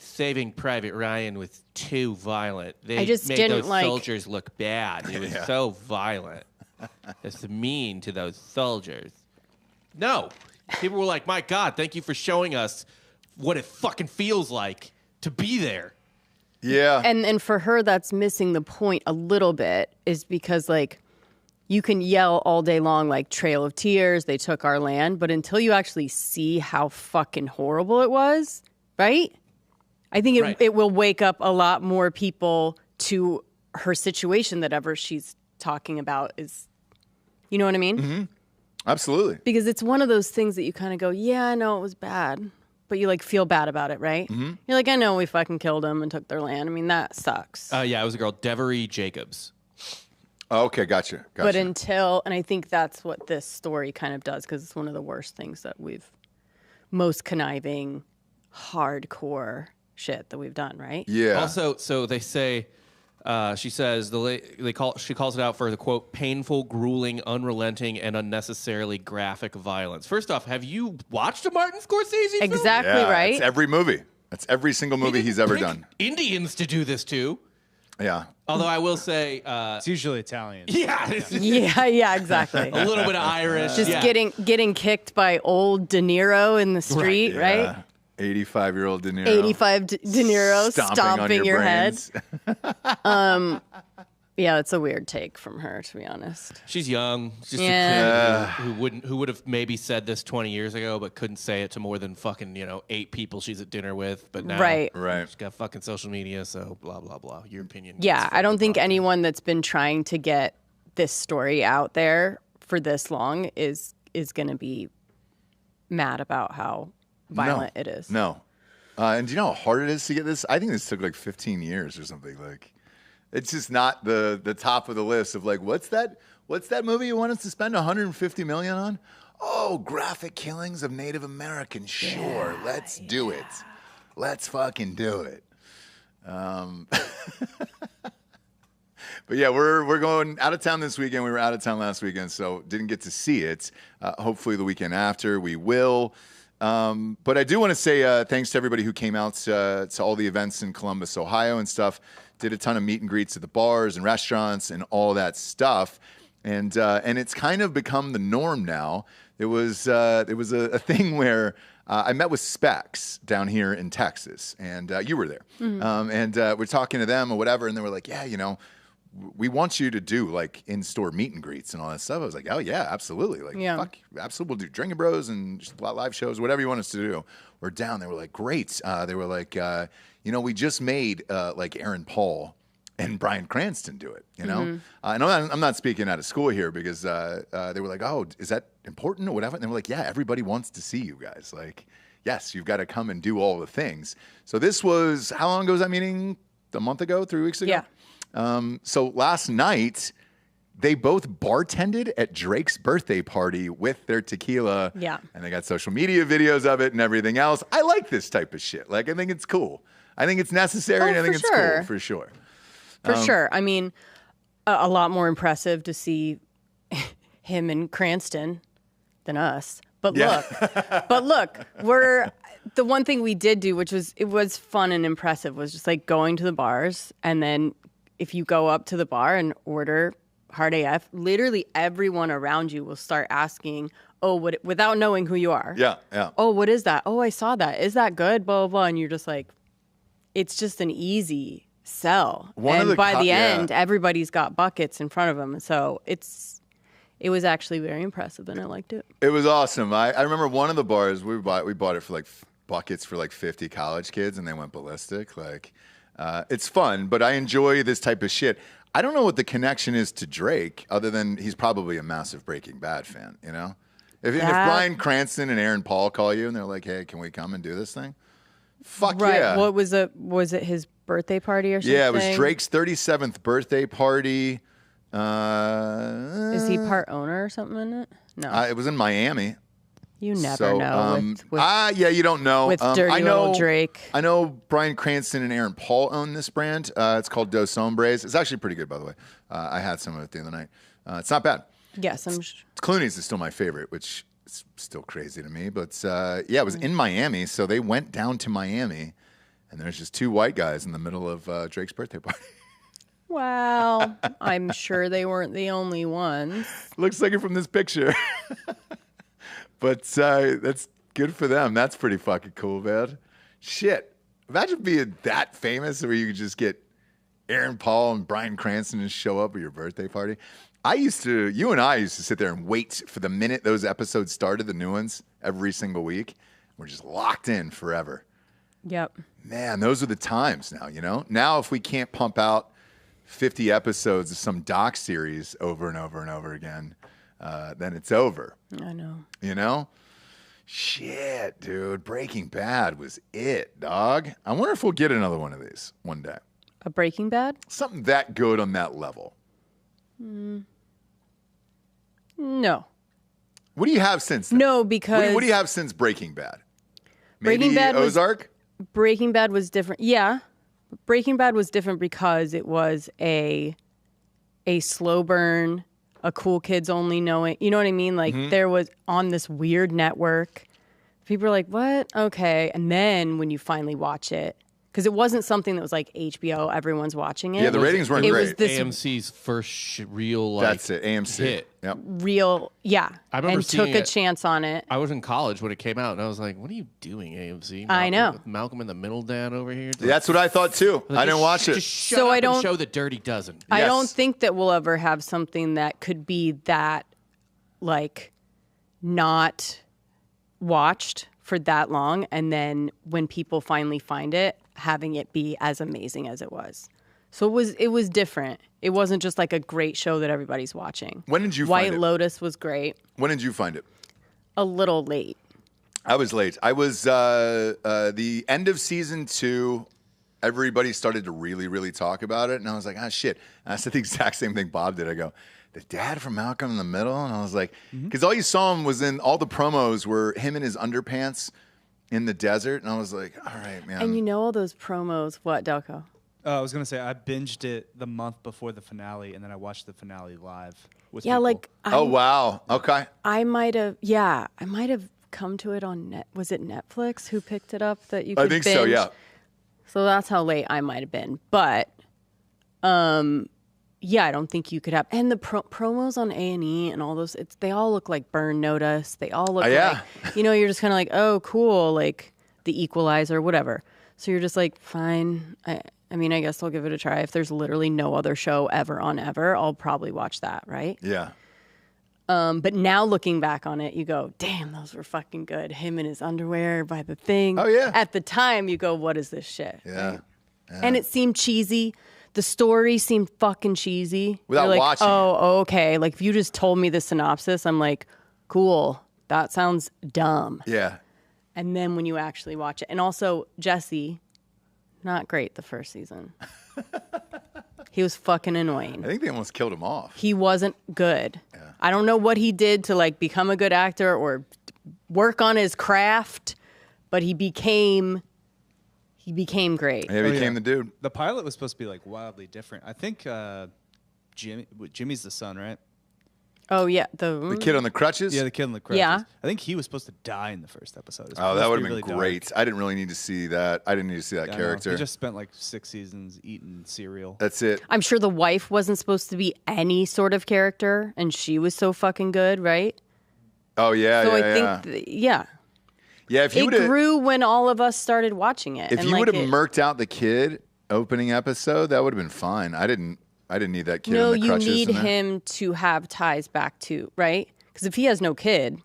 Saving Private Ryan was too violent. They I just made didn't those like- soldiers look bad. It was so violent. It's mean to those soldiers. No. People were like, my God, thank you for showing us what it fucking feels like to be there. Yeah. And for her, that's missing the point a little bit, is because like you can yell all day long like Trail of Tears, they took our land, but until you actually see how fucking horrible it was, right? I think Right. it will wake up a lot more people to her situation that ever she's talking about is, you know what I mean? Mm-hmm. Absolutely. Because it's one of those things that you kind of go, yeah, I know it was bad, but you like feel bad about it, right? Mm-hmm. You're like, I know we fucking killed them and took their land. I mean, that sucks. Yeah, it was a girl, Devery Jacobs. Okay, gotcha. But and I think that's what this story kind of does, because it's one of the worst things that most conniving, hardcore shit that we've done, right? Yeah. Also, so they say, she says she calls it out for the quote painful, grueling, unrelenting, and unnecessarily graphic violence. First off, have you watched a Martin Scorsese film? Exactly Yeah, right. It's every movie. That's every single movie he's ever Pick done. Indians to do this too. Yeah. Although I will say, It's usually Italian. yeah, yeah, exactly. a little bit of Irish. Just yeah. getting kicked by old De Niro in the street, right? Yeah. 85-year-old De Niro. 85 De Niro stomping on your head. brains. Yeah, it's a weird take from her, to be honest. She's young. She's just Yeah. a kid who would have maybe said this 20 years ago, but couldn't say it to more than fucking 8 people she's at dinner with. But now, Right. she's got fucking social media, so blah blah blah. Your opinion. Yeah, is I don't fucking think fine. anyone that's been trying to get this story out there for this long is going to be mad about how violent it is. No. And do you know how hard it is to get this? I think this took like 15 years or something. Like, it's just not the top of the list of like, what's that movie you want us to spend $150 million on? Oh, graphic killings of Native Americans. Sure, let's do it. Let's fucking do it. But yeah, we're going out of town this weekend. We were out of town last weekend, so didn't get to see it. Hopefully the weekend after we will. But I do want to say thanks to everybody who came out to all the events in Columbus, Ohio and stuff. Did a ton of meet and greets at the bars and restaurants and all that stuff. And it's kind of become the norm now. There was a thing where I met with Specs down here in Texas, and you were there. Mm-hmm. And we're talking to them or whatever, and they were like, yeah, we want you to do like in-store meet and greets and all that stuff. I was like, oh yeah, absolutely. Like, Yeah. fuck, absolutely. We'll do Drinking Bros and just live shows, whatever you want us to do. We're down. They were like, great. They were like, we just made like Aaron Paul and Bryan Cranston do it, And I'm not speaking out of school here because they were like, oh, is that important or whatever? And they were like, yeah, everybody wants to see you guys. Like, yes, you've got to come and do all the things. So this was, how long ago was that meeting? A month ago, 3 weeks ago? Yeah. So last night, they both bartended at Drake's birthday party with their tequila. Yeah. And they got social media videos of it and everything else. I like this type of shit. Like, I think it's cool. I think it's necessary, and I think it's cool, for sure. For sure. I mean, a lot more impressive to see him and Cranston than us. But look, the one thing we did do, which was fun and impressive, was just like going to the bars, and then if you go up to the bar and order hard AF, literally everyone around you will start asking, without knowing who you are. Yeah, yeah. Oh, what is that? Oh, I saw that. Is that good? Blah, blah, blah. And you're just like, it's just an easy sell. One of and the by the yeah. end, everybody's got buckets in front of them. So it was actually very impressive, and I liked it. It was awesome. I remember one of the bars we bought it for like buckets for like 50 college kids, and they went ballistic. Like, it's fun, but I enjoy this type of shit. I don't know what the connection is to Drake, other than he's probably a massive Breaking Bad fan. You know, if Bryan Cranston and Aaron Paul call you and they're like, "Hey, can we come and do this thing?" Fuck right. yeah! What was it? Was it his birthday party or something? Yeah, it was Drake's 37th birthday party. Is he part owner or something in it? No, It was in Miami. you never know. Yeah, you don't know. With dirty little Drake. I know Bryan Cranston and Aaron Paul own this brand. It's called Dos Hombres. It's actually pretty good, by the way. I had some of it the other night. It's not bad. Yes, Clooney's is still my favorite, which is still crazy to me. But yeah, it was in Miami, so they went down to Miami, and there's just two white guys in the middle of Drake's birthday party. Well, I'm sure they weren't the only ones. Looks like it from this picture. But that's good for them. That's pretty fucking cool, man. Shit. Imagine being that famous where you could just get Aaron Paul and Bryan Cranston to show up at your birthday party. You and I used to sit there and wait for the minute those episodes started, the new ones, every single week. We're just locked in forever. Yep. Man, those are the times now, you know? Now if we can't pump out 50 episodes of some doc series over and over and over again, then it's over. I know. You know? Shit, dude. Breaking Bad was it, dog. I wonder if we'll get another one of these one day. A Breaking Bad? Something that good on that level. No. What do you have since then? No, because... What do you have since Breaking Bad? Maybe Breaking Bad Ozark? Breaking Bad was different. Yeah. Breaking Bad was different because it was a slow burn, a cool kids only knowing. You know what I mean? Like there was on this weird network. People are like, what? Okay. And then when you finally watch it, because it wasn't something that was like HBO, everyone's watching it. Yeah, the ratings weren't great. Was this AMC's first real That's it, AMC. hit. Yep. real, yeah. I remember and took seeing a it. chance on it. I was in college when it came out, and I was like, "What are you doing, AMC?" I know. With Malcolm in the Middle down over here. That's what I thought too. I didn't watch it. Just shut So up I and don't- show the Dirty Dozen. I Yes. don't think that we'll ever have something that could be that, like, not watched for that long, and then when people finally find it, having it be as amazing as it was. So it was different. It wasn't just like a great show that everybody's watching. When did you White find it? Lotus was great. When did you find it? A little late. I was late. I was the end of season 2. Everybody started to really, really talk about it, and I was like, "Ah, shit!" And I said the exact same thing Bob did. I go, "The dad from Malcolm in the Middle," and I was like, because all you saw him was in all the promos were him in his underpants in the desert, and I was like, "All right, man." And you know all those promos. What, Delco? I was gonna say I binged it the month before the finale, and then I watched the finale live with Yeah, people. like oh wow, okay. I might have come to it on was it Netflix who picked it up that you could I think binge? so. Yeah. So that's how late I might have been. But yeah, I don't think you could have. And the promos on A&E and all those, they all look like Burn Notice. They all look yeah. like, you're just kind of like, oh, cool, like The Equalizer, whatever. So you're just like, fine. I mean, I guess I'll give it a try. If there's literally no other show ever on ever, I'll probably watch that, right? Yeah. But now looking back on it, you go, damn, those were fucking good. Him in his underwear by the thing. Oh, yeah. At the time, you go, what is this shit? Yeah. Right? And it seemed cheesy. The story seemed fucking cheesy. Without You're like, watching it. Oh, okay. Like, if you just told me the synopsis, I'm like, cool. That sounds dumb. Yeah. And then when you actually watch it. And also, Jesse, not great the first season. He was fucking annoying. I think they almost killed him off. He wasn't good. Yeah. I don't know what he did to like become a good actor or work on his craft, but he became great. He became the dude. The pilot was supposed to be like wildly different. I think Jimmy's the son, right? Oh yeah, The kid on the crutches? Yeah, the kid on the crutches. Yeah. I think he was supposed to die in the first episode. Oh, that would have been great. I didn't really need to see that. I didn't need to see that character. He just spent like 6 seasons eating cereal. That's it. I'm sure the wife wasn't supposed to be any sort of character, and she was so fucking good, right? Oh, yeah, So yeah, I think, yeah. Yeah, if you It would have grew when all of us started watching it. if and you like would have murked out the kid opening episode, that would have been fine. I didn't need that kid. No, in the you crutches need in there. him to have ties back to, right? Because if he has no kid,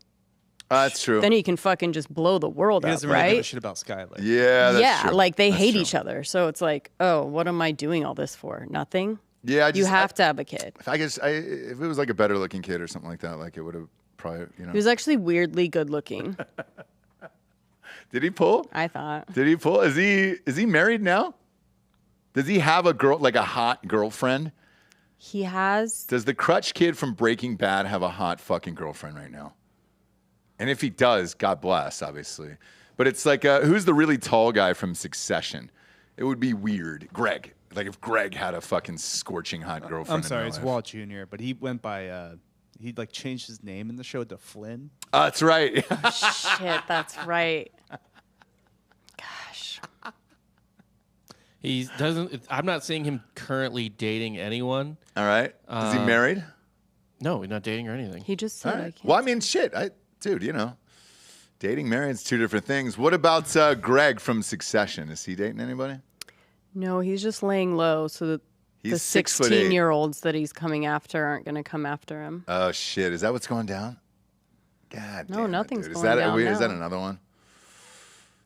That's true. then he can fucking just blow the world He up, doesn't really give a right? shit about Skylar. Yeah, that's Yeah, true. like they That's hate true. each other. So it's like, oh, what am I doing all this for? Nothing? Yeah, You have to have a kid. I guess if it was like a better looking kid or something like that, like it would have probably, He was actually weirdly good looking, Did he pull? I thought. Did he pull? Is he married now? Does he have a girl, like a hot girlfriend? He has. Does the crutch kid from Breaking Bad have a hot fucking girlfriend right now? And if he does, God bless, obviously. But it's like, who's the really tall guy from Succession? It would be weird. Greg. Like if Greg had a fucking scorching hot girlfriend. I'm sorry, in it's real life. Walt Jr., but he went by, he like changed his name in the show to Flynn. That's right. Shit, that's right. Gosh. He doesn't. I'm not seeing him currently dating anyone. All right. Is he married? No, he's not dating or anything. He just All said, I right. can't. Well, I mean, shit. Dude, dating, married is two different things. What about Greg from Succession? Is he dating anybody? No, he's just laying low so that the He's 6'8". 16-year-olds that he's coming after aren't going to come after him. Oh, shit. Is that what's going down? God No, damn it, nothing's dude. going down Is that now. another one?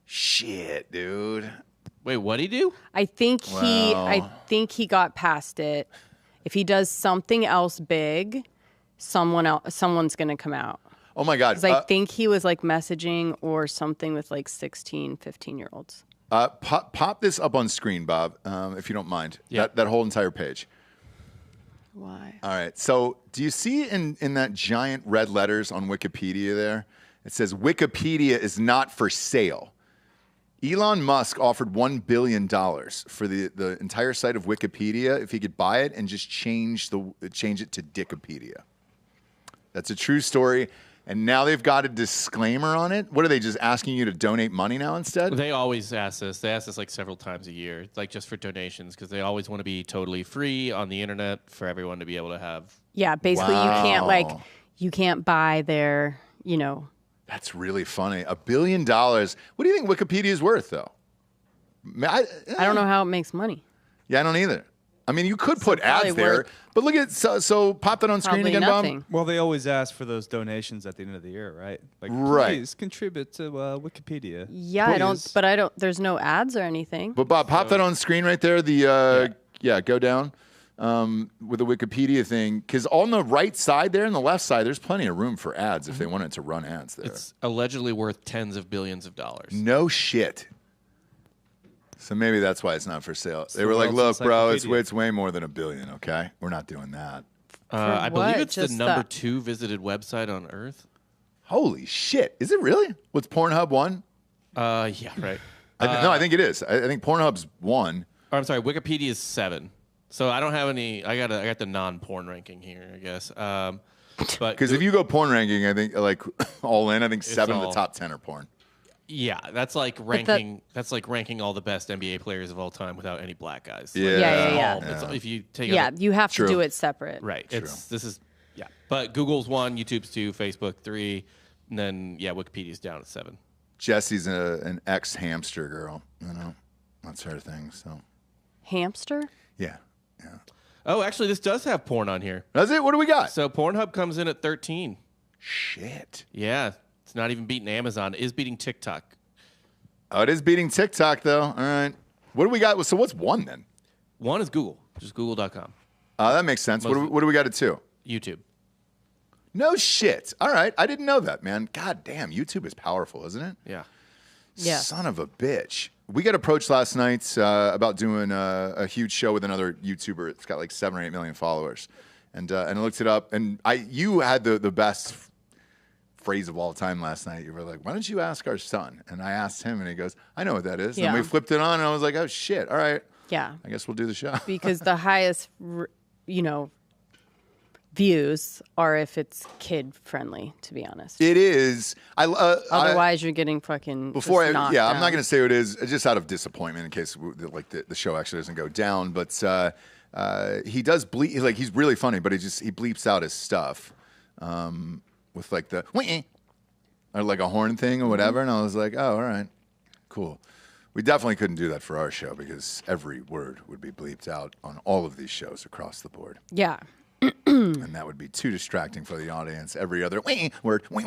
Shit, dude. Wait, what'd he do? I think Wow. I think he got past it. If he does something else big, someone's going to come out. Oh, my God. Because I think he was like messaging or something with like 16, 15-year-olds. Pop this up on screen, Bob, if you don't mind. Yeah. That whole entire page. Why? All right. So do you see in that giant red letters on Wikipedia there? It says Wikipedia is not for sale. Elon Musk offered $1 billion for the entire site of Wikipedia if he could buy it and just change it to Dickopedia. That's a true story. And now they've got a disclaimer on it. What are they just asking you to donate money now instead? They always ask this. They ask this like several times a year, like just for donations, because they always want to be totally free on the internet for everyone to be able to have. Yeah, basically Wow. you can't buy their, That's really funny. $1 billion. What do you think Wikipedia is worth, though? I don't know how it makes money. Yeah, I don't either. I mean, you could put probably ads there, worth- but look at so pop that on screen Probably again, nothing. Well, they always ask for those donations at the end of the year, right? Like, Right. please contribute to Wikipedia. Yeah, Please. there's no ads or anything. But Bob, pop that on screen right there. Go down with the Wikipedia thing, because on the right side there and the left side, there's plenty of room for ads if they wanted to run ads there. It's allegedly worth tens of billions of dollars. No shit. So maybe that's why it's not for sale. They the were like, world's "Look, bro, encyclopedia." it's way more than $1 billion. Okay, we're not doing that." I believe what? it's the Just number the- 2 visited website on Earth. Holy shit! Is it really? What's Pornhub one? Yeah, right. No, I think it is. I think Pornhub's one. Or, I'm sorry, Wikipedia is 7. So I don't have any. I got the non-porn ranking here, I guess. But Because if you go porn ranking, I think like all in, I think 7 of the all- top 10 are porn. yeah, that's like ranking. That's like ranking all the best NBA players of all time without any black guys. Like, Yeah. Yeah. it's if you take Yeah, out you have True. to do it separate. right. This is yeah. But Google's 1, YouTube's 2, Facebook 3, and then Wikipedia's down at 7. Jessie's an ex-hamster girl. That's her thing. So Hamster? yeah. Oh, actually, this does have porn on here. That's it. What do we got? So Pornhub comes in at 13. Shit. Yeah, it's not even beating Amazon. It is beating TikTok. Oh, it is beating TikTok though. All right. What do we got? So what's 1 then? 1 is Google, just google.com. That makes sense. What do we got at 2? YouTube. No shit. All right. I didn't know that, man. God damn. YouTube is powerful, isn't it? Yeah. Yeah. Son of a bitch. We got approached last night about doing a huge show with another YouTuber. It's got like 7 or 8 million followers. And I looked it up. And you had the best phrase of all time last night. You were like, why don't you ask our son? And I asked him, and he goes, I know what that is. Yeah. And we flipped it on, and I was like, oh, shit. All right. Yeah. I guess we'll do the show. Because the highest, views are if it's kid friendly, to be honest. It is. Otherwise, you're getting fucking. Before just knocked I'm not down. going to say who it is, just out of disappointment in case the show actually doesn't go down. But he does bleep. Like he's really funny, but he bleeps out his stuff with like the or like a horn thing or whatever. And I was like, oh, all right, cool. We definitely couldn't do that for our show because every word would be bleeped out on all of these shows across the board. Yeah. And that would be too distracting for the audience. Every other word. What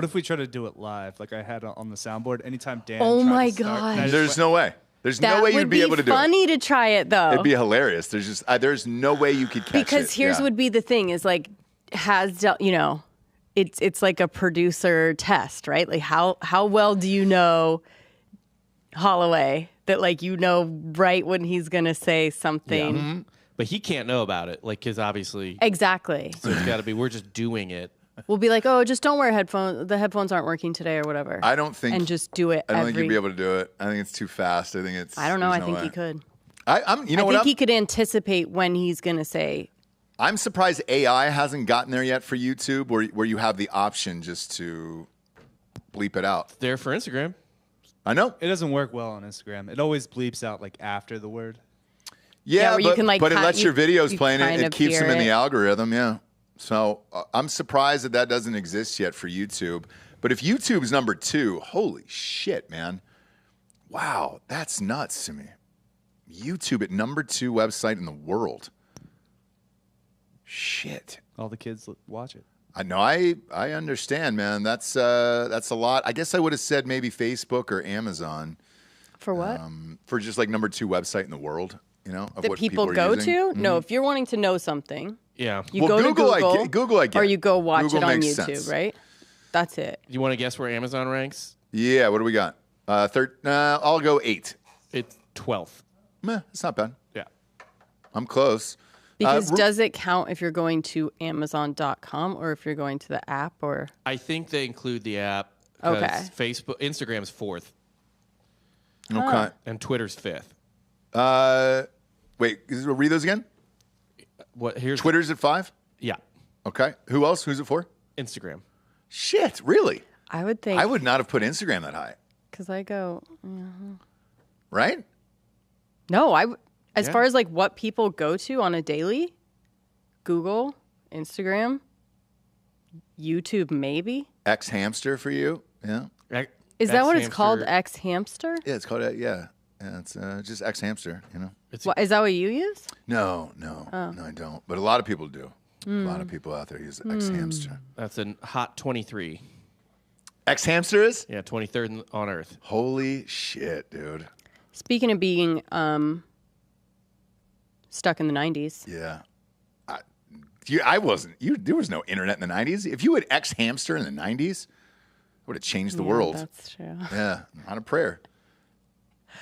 if we try to do it live, like I had on the soundboard? Anytime Dan. Oh tried my to start, God. and I just There's went, no way. There's That no way would you'd be able to do it. funny to try it though. It'd be hilarious. There's just there's no way you could catch it. Because here's Yeah. would be the thing is like it's like a producer test, right? Like how well do you know Holloway that like right when he's gonna say something. But he can't know about it, like, because obviously, Exactly. so it's got to be, we're just doing it. We'll be like, oh, just don't wear headphones. The headphones aren't working today or whatever. I don't think. And just do it I don't think you'd be able to do it. I think it's too fast. I think it's. I don't know. there's I no think way. he could. I'm. You know I what? think he could anticipate when he's going to say. I'm surprised AI hasn't gotten there yet for YouTube, where you have the option just to bleep it out. There for Instagram. I know. It doesn't work well on Instagram. It always bleeps out like after the word. Yeah, where you but, can, like, but it cut- lets you- your videos you playing it. kind It of keeps hear them in the it. algorithm. Yeah. So I'm surprised that doesn't exist yet for YouTube. But if YouTube's number 2, holy shit, man! Wow, that's nuts to me. YouTube at number 2 website in the world. Shit. All the kids watch it. I know. I understand, man. That's a lot. I guess I would have said maybe Facebook or Amazon For what? for just like number 2 website in the world. You know, of that what people are go using. to? No, if you're wanting to know something, Yeah. you Well, go Google, to Google, Google, I get. or you go watch Google it on makes YouTube, sense. right? That's it. You want to guess where Amazon ranks? Yeah. What do we got? I'll go 8. It's 12th. Meh, it's not bad. Yeah. I'm close. Because Ru- does it count if you're going to Amazon.com or if you're going to the app or? I think they include the app. 'cause Okay. Instagram's 4th Okay. and Twitter's 5th. Wait, read those again. What? Here's Twitter's at 5. Yeah. Okay. Who else? Who's it for? Instagram. Shit, really? I would think. I would not have put Instagram that high. Because I go, Right? no, as Yeah. far as like what people go to on a daily, Google, Instagram, YouTube, maybe. X hamster for you? Yeah. Is that what it's X-Hamster- called? X Hamster? Yeah, it's called yeah. Yeah, it's just X hamster. You know. What, is that what you use? No, I don't. But a lot of people do. A lot of people out there use X hamster. That's a hot 23. X hamster is? Yeah, 23rd on Earth. Holy shit, dude. Speaking of being stuck in the 90s. Yeah. I wasn't. There was no internet in the 90s. If you had X hamster in the 90s, it would have changed the Yeah, world. That's true. Yeah, not a prayer.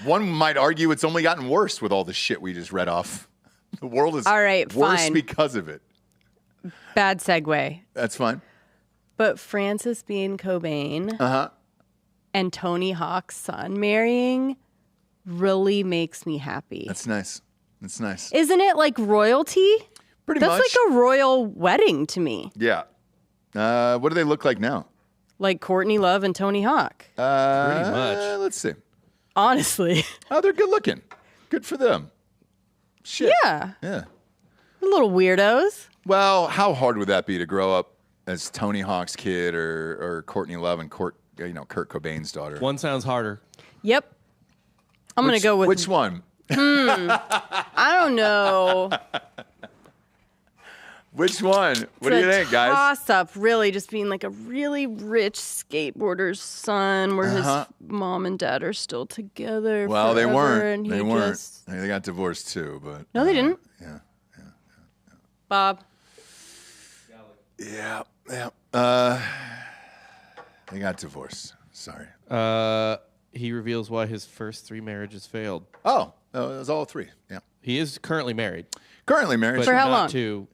One might argue it's only gotten worse with all the shit we just read off. The world is All right, worse fine. because of it. Bad segue. That's fine. But Francis Bean Cobain and Tony Hawk's son marrying really makes me happy. That's nice. That's nice. Isn't it like royalty? Pretty That's much. like a royal wedding to me. Yeah. What do they look like now? Like Courtney Love and Tony Hawk. Pretty much. Let's see. Honestly. Oh, they're good looking. Good for them. Shit. Yeah. Yeah. Little weirdos. Well, how hard would that be to grow up as Tony Hawk's kid or Courtney Love and Kurt Cobain's daughter? One sounds harder. Yep. I'm going to go with. Which one? I don't know. Which one? What do you think, guys? Toss up, really, just being like a really rich skateboarder's son, where his mom and dad are still together. Well, they forever, weren't. And They he weren't. just- They got divorced too, but No, they didn't. Yeah. Bob. Yeah. They got divorced. Sorry. He reveals why his first 3 marriages failed. Oh, it was all 3. Yeah. He is currently married. Currently married. But For how not long? To,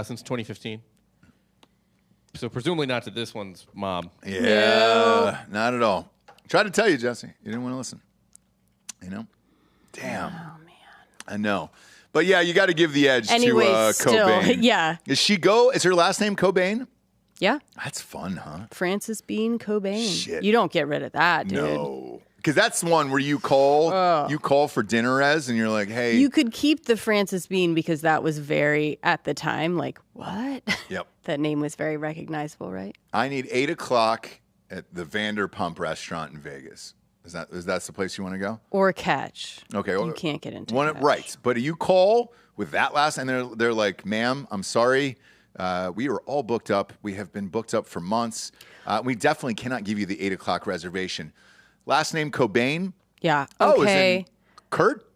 since 2015. So presumably not to this one's mom. Yeah, not at all. Tried to tell you, Jesse. You didn't want to listen. You know? Damn. Oh, man. I know. But yeah, you got to give the edge Anyway, to still, Cobain. yeah. Is her last name Cobain? Yeah. That's fun, huh? Francis Bean Cobain. Shit. You don't get rid of that, dude. No. Because that's one where you call for dinner as, and you're like, hey. You could keep the Francis Bean because that was very, at the time, like, what? Yep. That name was very recognizable, right? I need 8 o'clock at the Vanderpump restaurant in Vegas. Is that the place you want to go? Or Catch. Okay. Well, you can't get into one. Catch. Right. But you call with that last, and they're like, ma'am, I'm sorry. We are all booked up. We have been booked up for months. We definitely cannot give you the 8 o'clock reservation. Last name Cobain. Yeah. Oh, Okay. is in Kurt?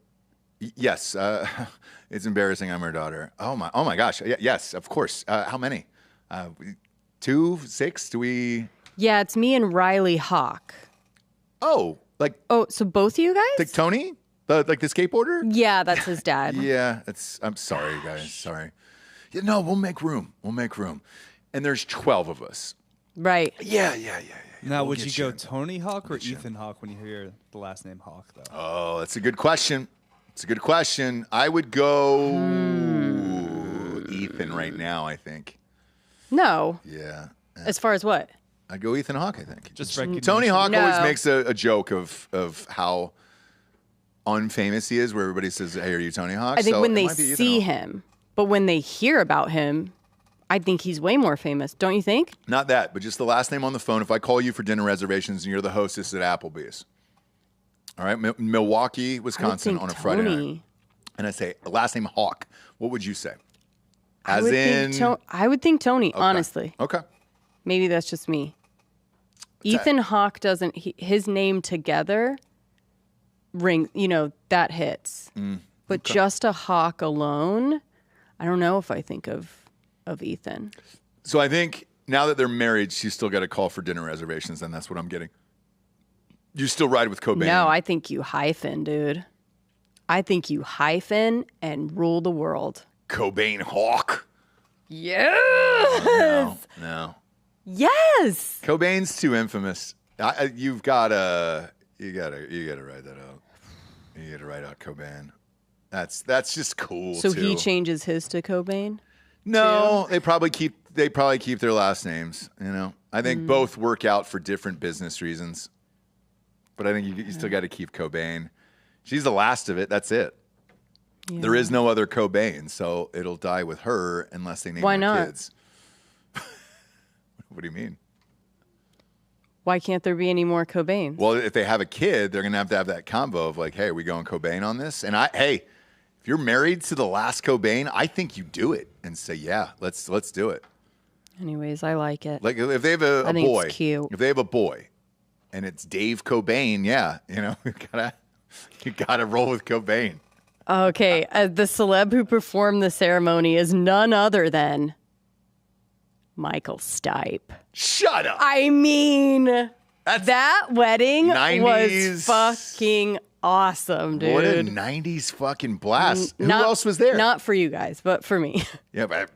Yes. It's embarrassing. I'm her daughter. Oh my gosh. Yes, of course. How many? 2, 6? Do we? Yeah, it's me and Riley Hawk. Oh, like So both of you guys? like Tony, like the skateboarder. Yeah, that's his dad. Yeah. I'm sorry, guys. Sorry. Yeah, no, we'll make room. And there's 12 of us. Right. Yeah. Now, We'll would get you go in. Tony Hawk or Ethan Hawk when you hear the last name Hawk, though? Oh, that's a good question. I would go Ethan right now, I think. No. Yeah. As far as what? I'd go Ethan Hawke, I think. Just recognition. Tony Hawk No. always makes a joke of how unfamous he is, where everybody says, hey, are you Tony Hawk? I think So when it they might be Ethan see Hawke. him, but when they hear about him, I think he's way more famous. Don't you think? Not that, but just the last name on the phone. If I call you for dinner reservations and you're the hostess at Applebee's. All right, Milwaukee, Wisconsin on a Friday night. And I say, last name Hawk. What would you say? I would think Tony, honestly. Okay. Maybe that's just me. Ethan Hawke doesn't, his name together ring, that hits. But just a Hawk alone, I don't know if I think of Ethan. So I think now that they're married, she's still got to call for dinner reservations, and that's what I'm getting. You still ride with Cobain? No, I think you hyphen, dude. I think you hyphen and rule the world. Cobain Hawk? Yes! No. Yes! Cobain's too infamous. You gotta write that out. You gotta write out Cobain. That's just cool. So too. he changes his to Cobain? No, they probably keep their last names. I think both work out for different business reasons. But I think you still got to keep Cobain. She's the last of it. That's it. Yeah. There is no other Cobain, so it'll die with her unless they name Why their not? kids. What do you mean? Why can't there be any more Cobains? Well, if they have a kid, they're gonna have to have that combo of like, hey, are we going Cobain on this? And if you're married to the last Cobain, I think you do it and say, yeah, let's do it. Anyways, I like it. Like if they have a I think boy, it's cute. if they have a boy, and it's Dave Cobain, yeah, you gotta roll with Cobain. Okay, the celeb who performed the ceremony is none other than Michael Stipe. Shut up. I mean, That's that wedding 90s. was fucking awesome, dude. What a 90s fucking blast. Who else was there? Not for you guys, but for me. Yeah, but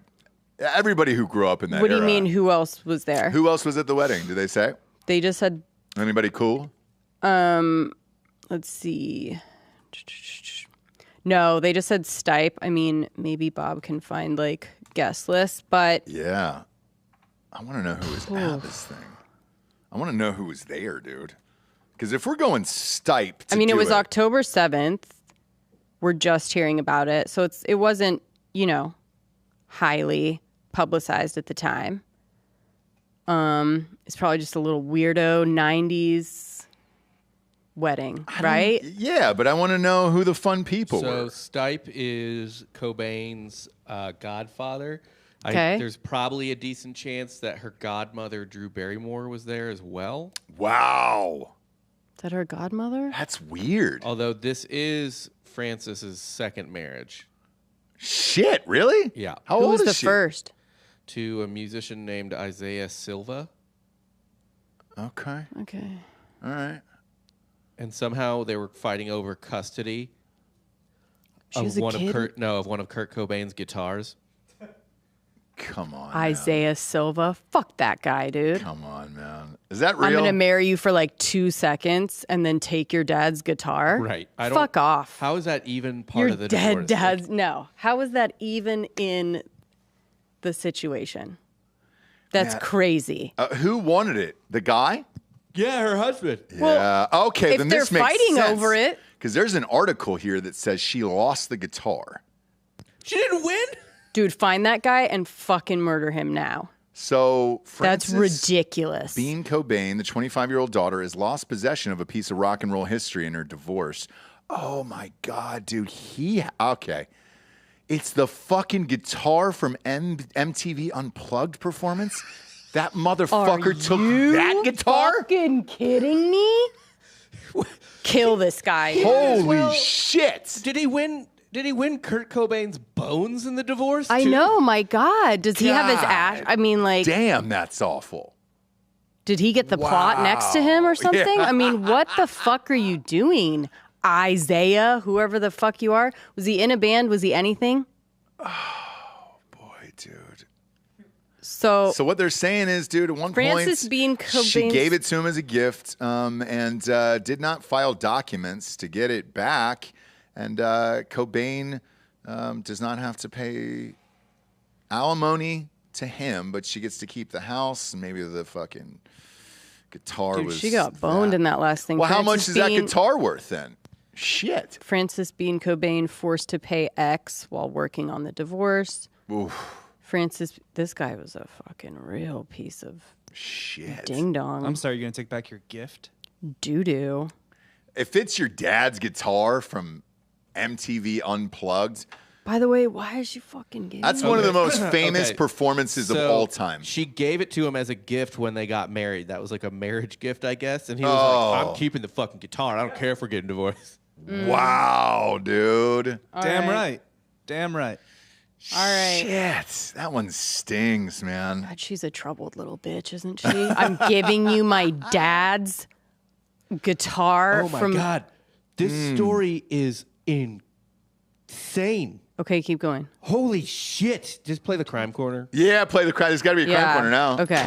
everybody who grew up in that What do you era. mean, who else was there? Who else was at the wedding? Did they say? They just had, Anybody cool? let's see. No, they just said Stipe. I mean, maybe Bob can find like guest lists, but Yeah. I want to know who was at this thing. I want to know who was there, dude. Because if we're going Stipe to I mean, it do was October 7th. We're just hearing about it. So it wasn't, highly publicized at the time. It's probably just a little weirdo 90s wedding, right? Yeah, but I want to know who the fun people So were. Stipe is Cobain's godfather. Okay. There's probably a decent chance that her godmother, Drew Barrymore, was there as well. Wow. Is that her godmother? That's weird. Although this is Francis's second marriage Shit, really? Yeah. How Who old was is the she? first? to a musician named Isaiah Silva. Okay. Okay. All right. And somehow they were fighting over custody She was of a one kid? of one of Kurt Cobain's guitars. Come on. Isaiah Silva. Fuck that guy, dude. Come on, man. Is that real? I'm going to marry you for like 2 seconds and then take your dad's guitar. Right. Fuck off. How is that even part Your of the dead divorce? dad's. No. How is that even in the situation? That's Yeah. crazy. Who wanted it? The guy? Yeah, her husband. Yeah. Okay. if then they're this makes fighting sense. over it- Because there's an article here that says she lost the guitar. She didn't win? Dude, find that guy and fucking murder him now. So That's Frances ridiculous. Bean Cobain, the 25-year-old daughter, has lost possession of a piece of rock and roll history in her divorce. Oh my God, dude. Okay. It's the fucking guitar from MTV Unplugged performance. That motherfucker took that guitar? Fucking kidding me? Kill this guy. Holy shit. Did he win Kurt Cobain's bones in the divorce? I too? know, my God. Does he have his God. ash? I mean, like, Damn, that's awful. did he get the plot next to him or something? Yeah. I mean, what the fuck are you doing? Isaiah, whoever the fuck you are. Was he in a band? Was he anything? Oh, boy, dude. So what they're saying is, dude, at one Frances point, Bean she Cobain's- gave it to him as a gift and did not file documents to get it back. And Cobain does not have to pay alimony to him, but she gets to keep the house and maybe the fucking guitar dude, was. she got boned in that last thing. Well, how much Frances is that Bean- guitar worth then? Shit. Frances Bean Cobain forced to pay X while working on the divorce. Oof. This guy was a fucking real piece of Shit. ding dong. I'm sorry, you're going to take back your gift? Doo doo. If it's your dad's guitar from MTV Unplugged, By the way, why is she fucking giving that's me one of the this? most famous Okay. performances of So, all time. She gave it to him as a gift when they got married. That was like a marriage gift, I guess. And he was Oh. like, I'm keeping the fucking guitar. I don't care if we're getting divorced. Wow, dude. Damn right. right. Damn right. All right. Shit. That one stings, man. God, she's a troubled little bitch, isn't she? I'm giving you my dad's guitar Oh my from. God. This story is insane. Okay, keep going. Holy shit. Just play the crime corner. Yeah, play the crime. There's got to be a crime corner now. Okay.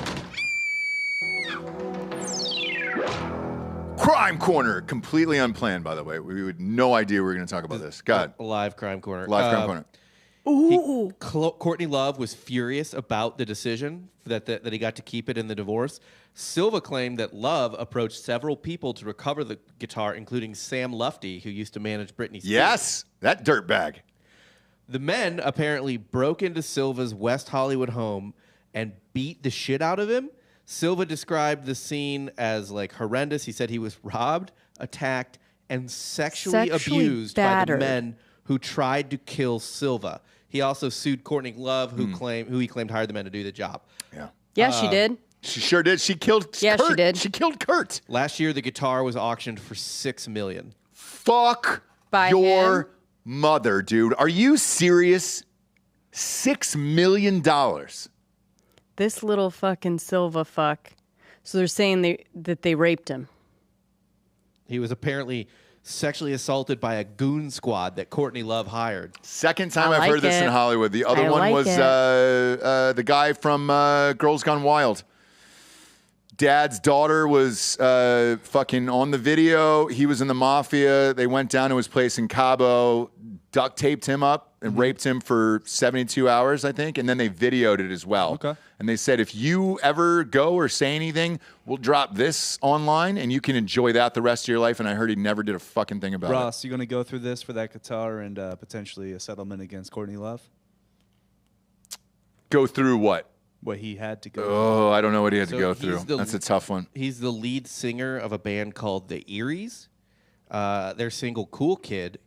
Crime corner. Completely unplanned, by the way. We had no idea we were going to talk about this. God. Live crime corner. Live crime corner. Courtney Love was furious about the decision that he got to keep it in the divorce. Silva claimed that Love approached several people to recover the guitar, including Sam Lufty, who used to manage Britney Spears. Yes, that dirtbag. The men apparently broke into Silva's West Hollywood home and beat the shit out of him. Silva described the scene as like horrendous. He said he was robbed, attacked, and sexually abused battered. by the men who tried to kill Silva. He also sued Courtney Love, who he claimed hired the men to do the job. Yeah. Yeah, she did. She sure did. She killed Yeah, Kurt. she did. She killed Kurt. Last year, the guitar was auctioned for $6 million. Fuck By your him? mother, dude. Are you serious? $6 million. This little fucking Silva fuck. So they're saying that they raped him. He was apparently sexually assaulted by a goon squad that Courtney Love hired. Second time I I've heard like this in it. Hollywood. The other I one like was it. the guy from Girls Gone Wild. Dad's daughter was fucking on the video. He was in the mafia. They went down to his place in Cabo, duct taped him up, and raped him for 72 hours, I think. And then they videoed it as well. Okay. And they said, if you ever go or say anything, we'll drop this online and you can enjoy that the rest of your life. And I heard he never did a fucking thing about it. Ross, you going to go through this for that guitar and potentially a settlement against Courtney Love? Go through what? What he had to go Oh, I don't know what he had to So go he's through. the- That's a tough one. He's the lead singer of a band called the Eries. Their single "Cool Kid"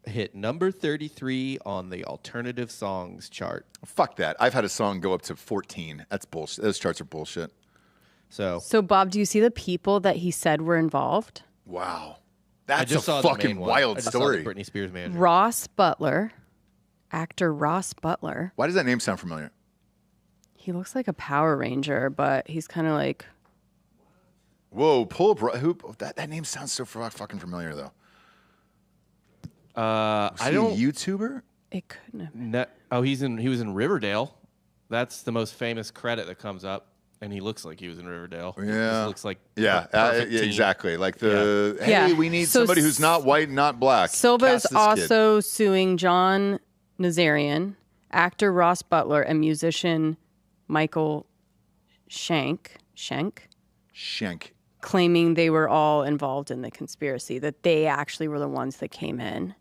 hit number 33 on the alternative songs chart. Fuck that. I've had a song go up to 14. That's bullshit. Those charts are bullshit. So So, Bob, do you see the people that he said were involved? Wow. I That's just a saw the fucking main one. wild I just story. Saw the Britney Spears manager. Ross Butler, actor Ross Butler. Why does that name sound familiar? He looks like a Power Ranger, but he's kind of like, Whoa, pull up. That name sounds so fucking familiar, though. I Is he don't. a YouTuber? it couldn't have been. He was in Riverdale. That's the most famous credit that comes up, and he looks like he was in Riverdale. He Yeah. just looks like Yeah, a perfect yeah, teen. exactly. Like the, hey, Yeah. we need So somebody who's not white and not black. Silva is Cast this kid. also suing John Nazarian, actor Ross Butler, and musician Michael Shank, Schenk. claiming they were all involved in the conspiracy, that they actually were the ones that came in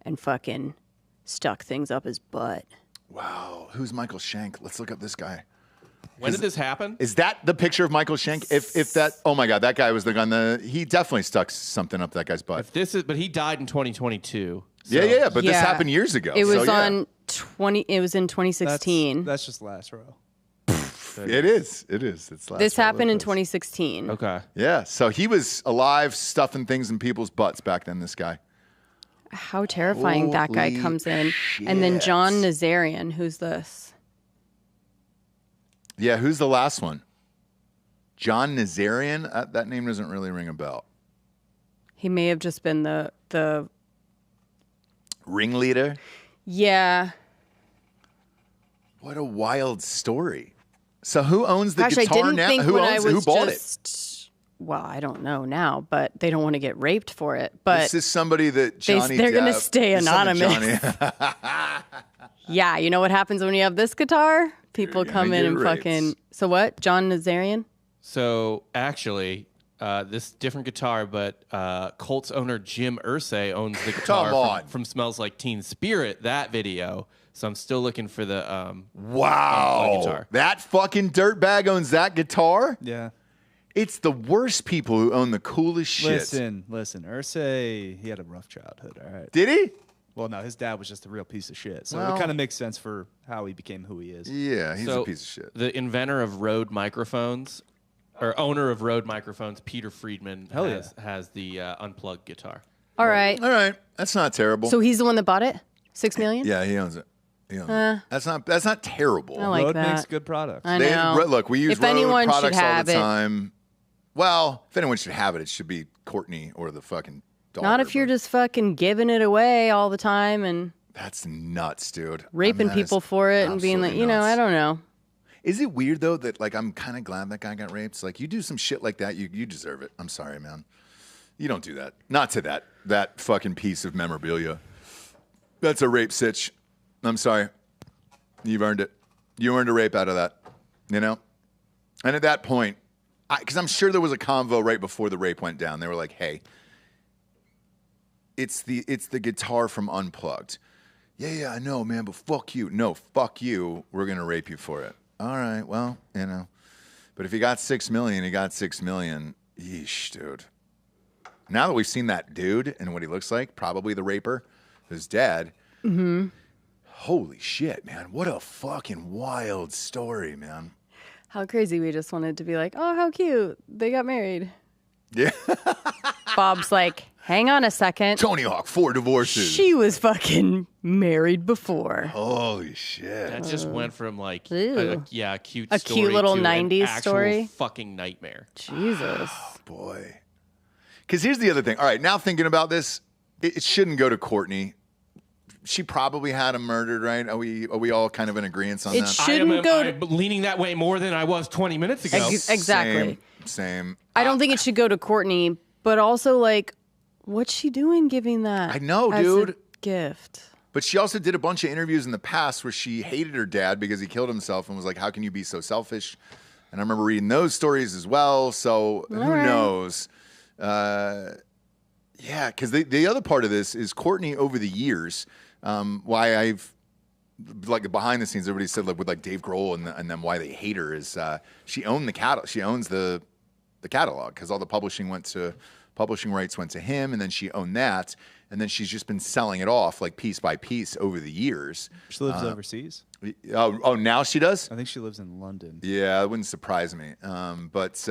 and fucking stuck things up his butt. Wow. Who's Michael Schenk? Let's look up this guy. When did this happen? Is that the picture of Michael Schenk? If that, oh my God, that guy was the gun. He definitely stuck something up that guy's butt. But he died in 2022. So. Yeah. But this happened years ago. It was It was in 2016. That's just last row. It is. It's last This happened in 2016. Okay. Yeah. So he was alive, stuffing things in people's butts back then. This guy. How terrifying that guy Holy comes in. And then John Nazarian, who's this? Yeah. Who's the last one? John Nazarian. That name doesn't really ring a bell. He may have just been the Ringleader. Yeah. What a wild story. So who owns the Gosh, guitar I didn't now? think Who when owns I it? was Who bought it? Well, I don't know now, but they don't want to get raped for it. But This is somebody that Johnny they're going to Depp- stay this is something anonymous. Yeah, you know what happens when you have this guitar? People You're come gonna in get and raped. fucking. So what? John Nazarian? So actually, this different guitar, but Colts owner Jim Irsay owns the guitar Come on. from Smells Like Teen Spirit, that video. So I'm still looking for the Wow. guitar. That fucking dirtbag owns that guitar? Yeah. It's the worst people who own the coolest shit. Listen. Ursay, he had a rough childhood, all right? Did he? Well, no, his dad was just a real piece of shit. So Well- it kind of makes sense for how he became who he is. Yeah, he's So a piece of shit. The inventor of Rode microphones, or owner of Rode microphones, Peter Friedman, has the unplugged guitar. All right. All right. That's not terrible. So he's the one that bought it? $6 million? yeah, he owns it. That's not terrible. I like Rode that. makes good products. I They- know. look, we use If Rode anyone should products all have the it. time. Well, if anyone should have it, it should be Courtney or the fucking daughter. Not if you're but just fucking giving it away all the time and That's nuts, dude. raping That is people for it and being like, absolutely nuts. I don't know. Is it weird though that like I'm kind of glad that guy got raped? It's like you do some shit like that, you deserve it. I'm sorry, man. You don't do that. Not to that fucking piece of memorabilia. That's a rape sitch. I'm sorry. You've earned it. You earned a rape out of that. You know? And at that point, because I'm sure there was a convo right before the rape went down. They were like, "Hey, it's the guitar from Unplugged." Yeah, I know, man, but fuck you. No, fuck you. We're gonna rape you for it. All right, well, But if you got $6 million, you got $6 million. Yeesh, dude. Now that we've seen that dude and what he looks like, probably the raper, his dad. Mm-hmm. Holy shit, man! What a fucking wild story, man. How crazy we just wanted to be like, oh, how cute. They got married. Yeah. Bob's like, hang on a second. Tony Hawk, 4 divorces. She was fucking married before. Holy shit. That just went from like Ew. a cute A story cute little to 90s an actual story. fucking nightmare. Jesus. Boy. Because here's the other thing. All right, now thinking about this, it shouldn't go to Courtney. She probably had him murdered, right? Are we all kind of in agreement on It that? shouldn't go to. I'm leaning that way more than I was 20 minutes ago. Exactly. Same. I don't think it should go to Courtney, but also, like, what's she doing giving that? I know, as dude. A gift. But she also did a bunch of interviews in the past where she hated her dad because he killed himself and was like, how can you be so selfish? And I remember reading those stories as well. So who right. knows? Yeah, because the other part of this is Courtney over the years, why I've, like behind the scenes, everybody said like with like Dave Grohl and then why they hate her is she owned the catalog. She owns the catalog because all the publishing rights went to him, and then she owned that, and then she's just been selling it off like piece by piece over the years. She lives overseas. Oh, now she does? I think she lives in London. Yeah, it wouldn't surprise me. But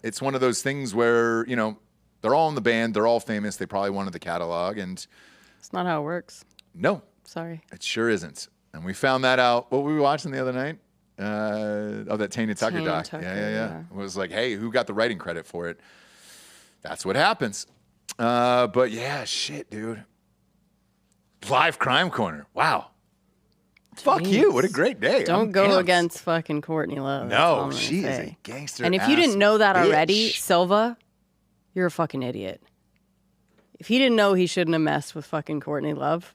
it's one of those things where, they're all in the band, they're all famous, they probably wanted the catalog, and It's not how it works. no, Sorry. it sure isn't. And we found that out. What were we watching the other night? That Tainted Tucker Tainted doc. Tucker, Yeah. yeah. It was like, hey, who got the writing credit for it? That's what happens. But yeah, shit, dude. Live Crime Corner. Wow. Fuck you. What a great day. Don't I'm go amped. against fucking Courtney Love. That's all I'm No, gonna she is say. a gangster. And if you didn't know that already, bitch. Silva, you're a fucking idiot. If he didn't know he shouldn't have messed with fucking Courtney Love,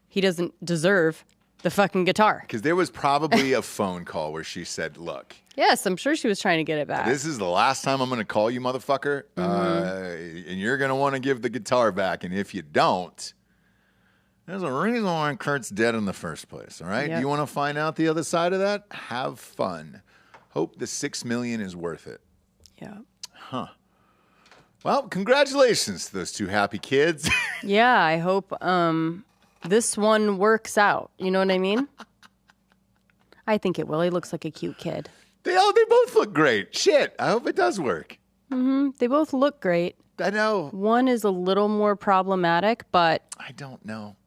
he doesn't deserve the fucking guitar. Because there was probably a phone call where she said, look, Yes, I'm sure she was trying to get it back. this is the last time I'm going to call you, motherfucker. Mm-hmm. And you're going to want to give the guitar back. And if you don't, There's a reason why Kurt's dead in the first place, all right? Yep. You want to find out the other side of that? Have fun. Hope the $6 million is worth it. Yeah. Well, congratulations to those two happy kids. Yeah, I hope this one works out. You know what I mean? I think it will. He looks like a cute kid. They both look great. Shit, I hope it does work. They both look great. I know. One is a little more problematic, but I don't know.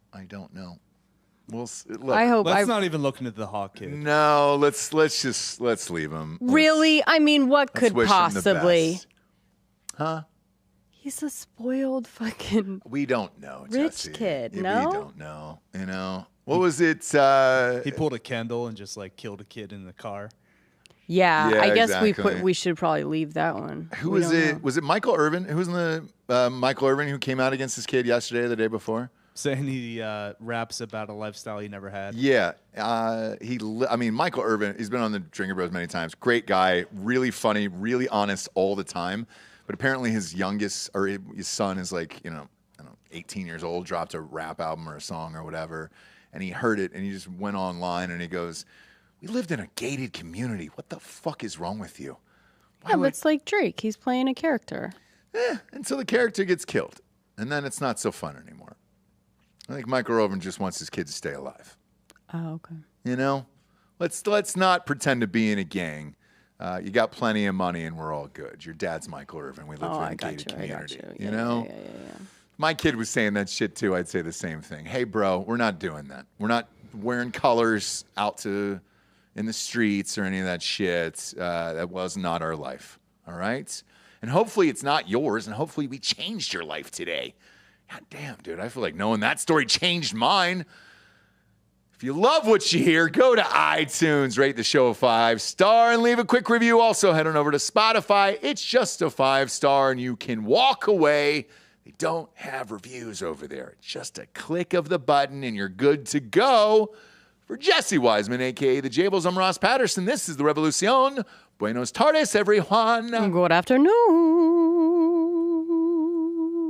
Look. I hope. Let's not even look into the Hawk kid. No, let's leave him. Really? I mean, what Let's could wish him the possibly? best. Huh? He's a spoiled fucking We don't know, rich Jesse. kid. We No. don't know. What was it? He pulled a Kendall and just like killed a kid in the car. Yeah, Yeah, I guess exactly. we should probably leave that one. Who We was don't it? know. Was it Michael Irvin? Who was in the Michael Irvin who came out against his kid yesterday or the day before? Saying he raps about a lifestyle he never had. Yeah, Michael Irvin. He's been on the Drinker Bros many times. Great guy, really funny, really honest all the time. But apparently, his youngest or his son is like 18 years old. Dropped a rap album or a song or whatever, and he heard it and he just went online and he goes, "We lived in a gated community. What the fuck is wrong with you?" Yeah, but it's like Drake. He's playing a character. Until the character gets killed, and then it's not so fun anymore. I think Michael Irvin just wants his kid to stay alive. Oh, okay. Let's not pretend to be in a gang. You got plenty of money, and we're all good. Your dad's Michael Irvin. We live in a gated community. Yeah. My kid was saying that shit too. I'd say the same thing. Hey, bro, we're not doing that. We're not wearing colors out in the streets or any of that shit. That was not our life. All right. And hopefully it's not yours, and hopefully we changed your life today. God damn, dude, I feel like knowing that story changed mine. If you love what you hear, go to iTunes, rate the show a 5-star, and leave a quick review. Also, head on over to Spotify. It's just a 5-star, and you can walk away. They don't have reviews over there. It's just a click of the button, and you're good to go. For Jesse Wiseman, a.k.a. The Jables, I'm Ross Patterson. This is The Revolucion. Buenos tardes, everyone. Good afternoon.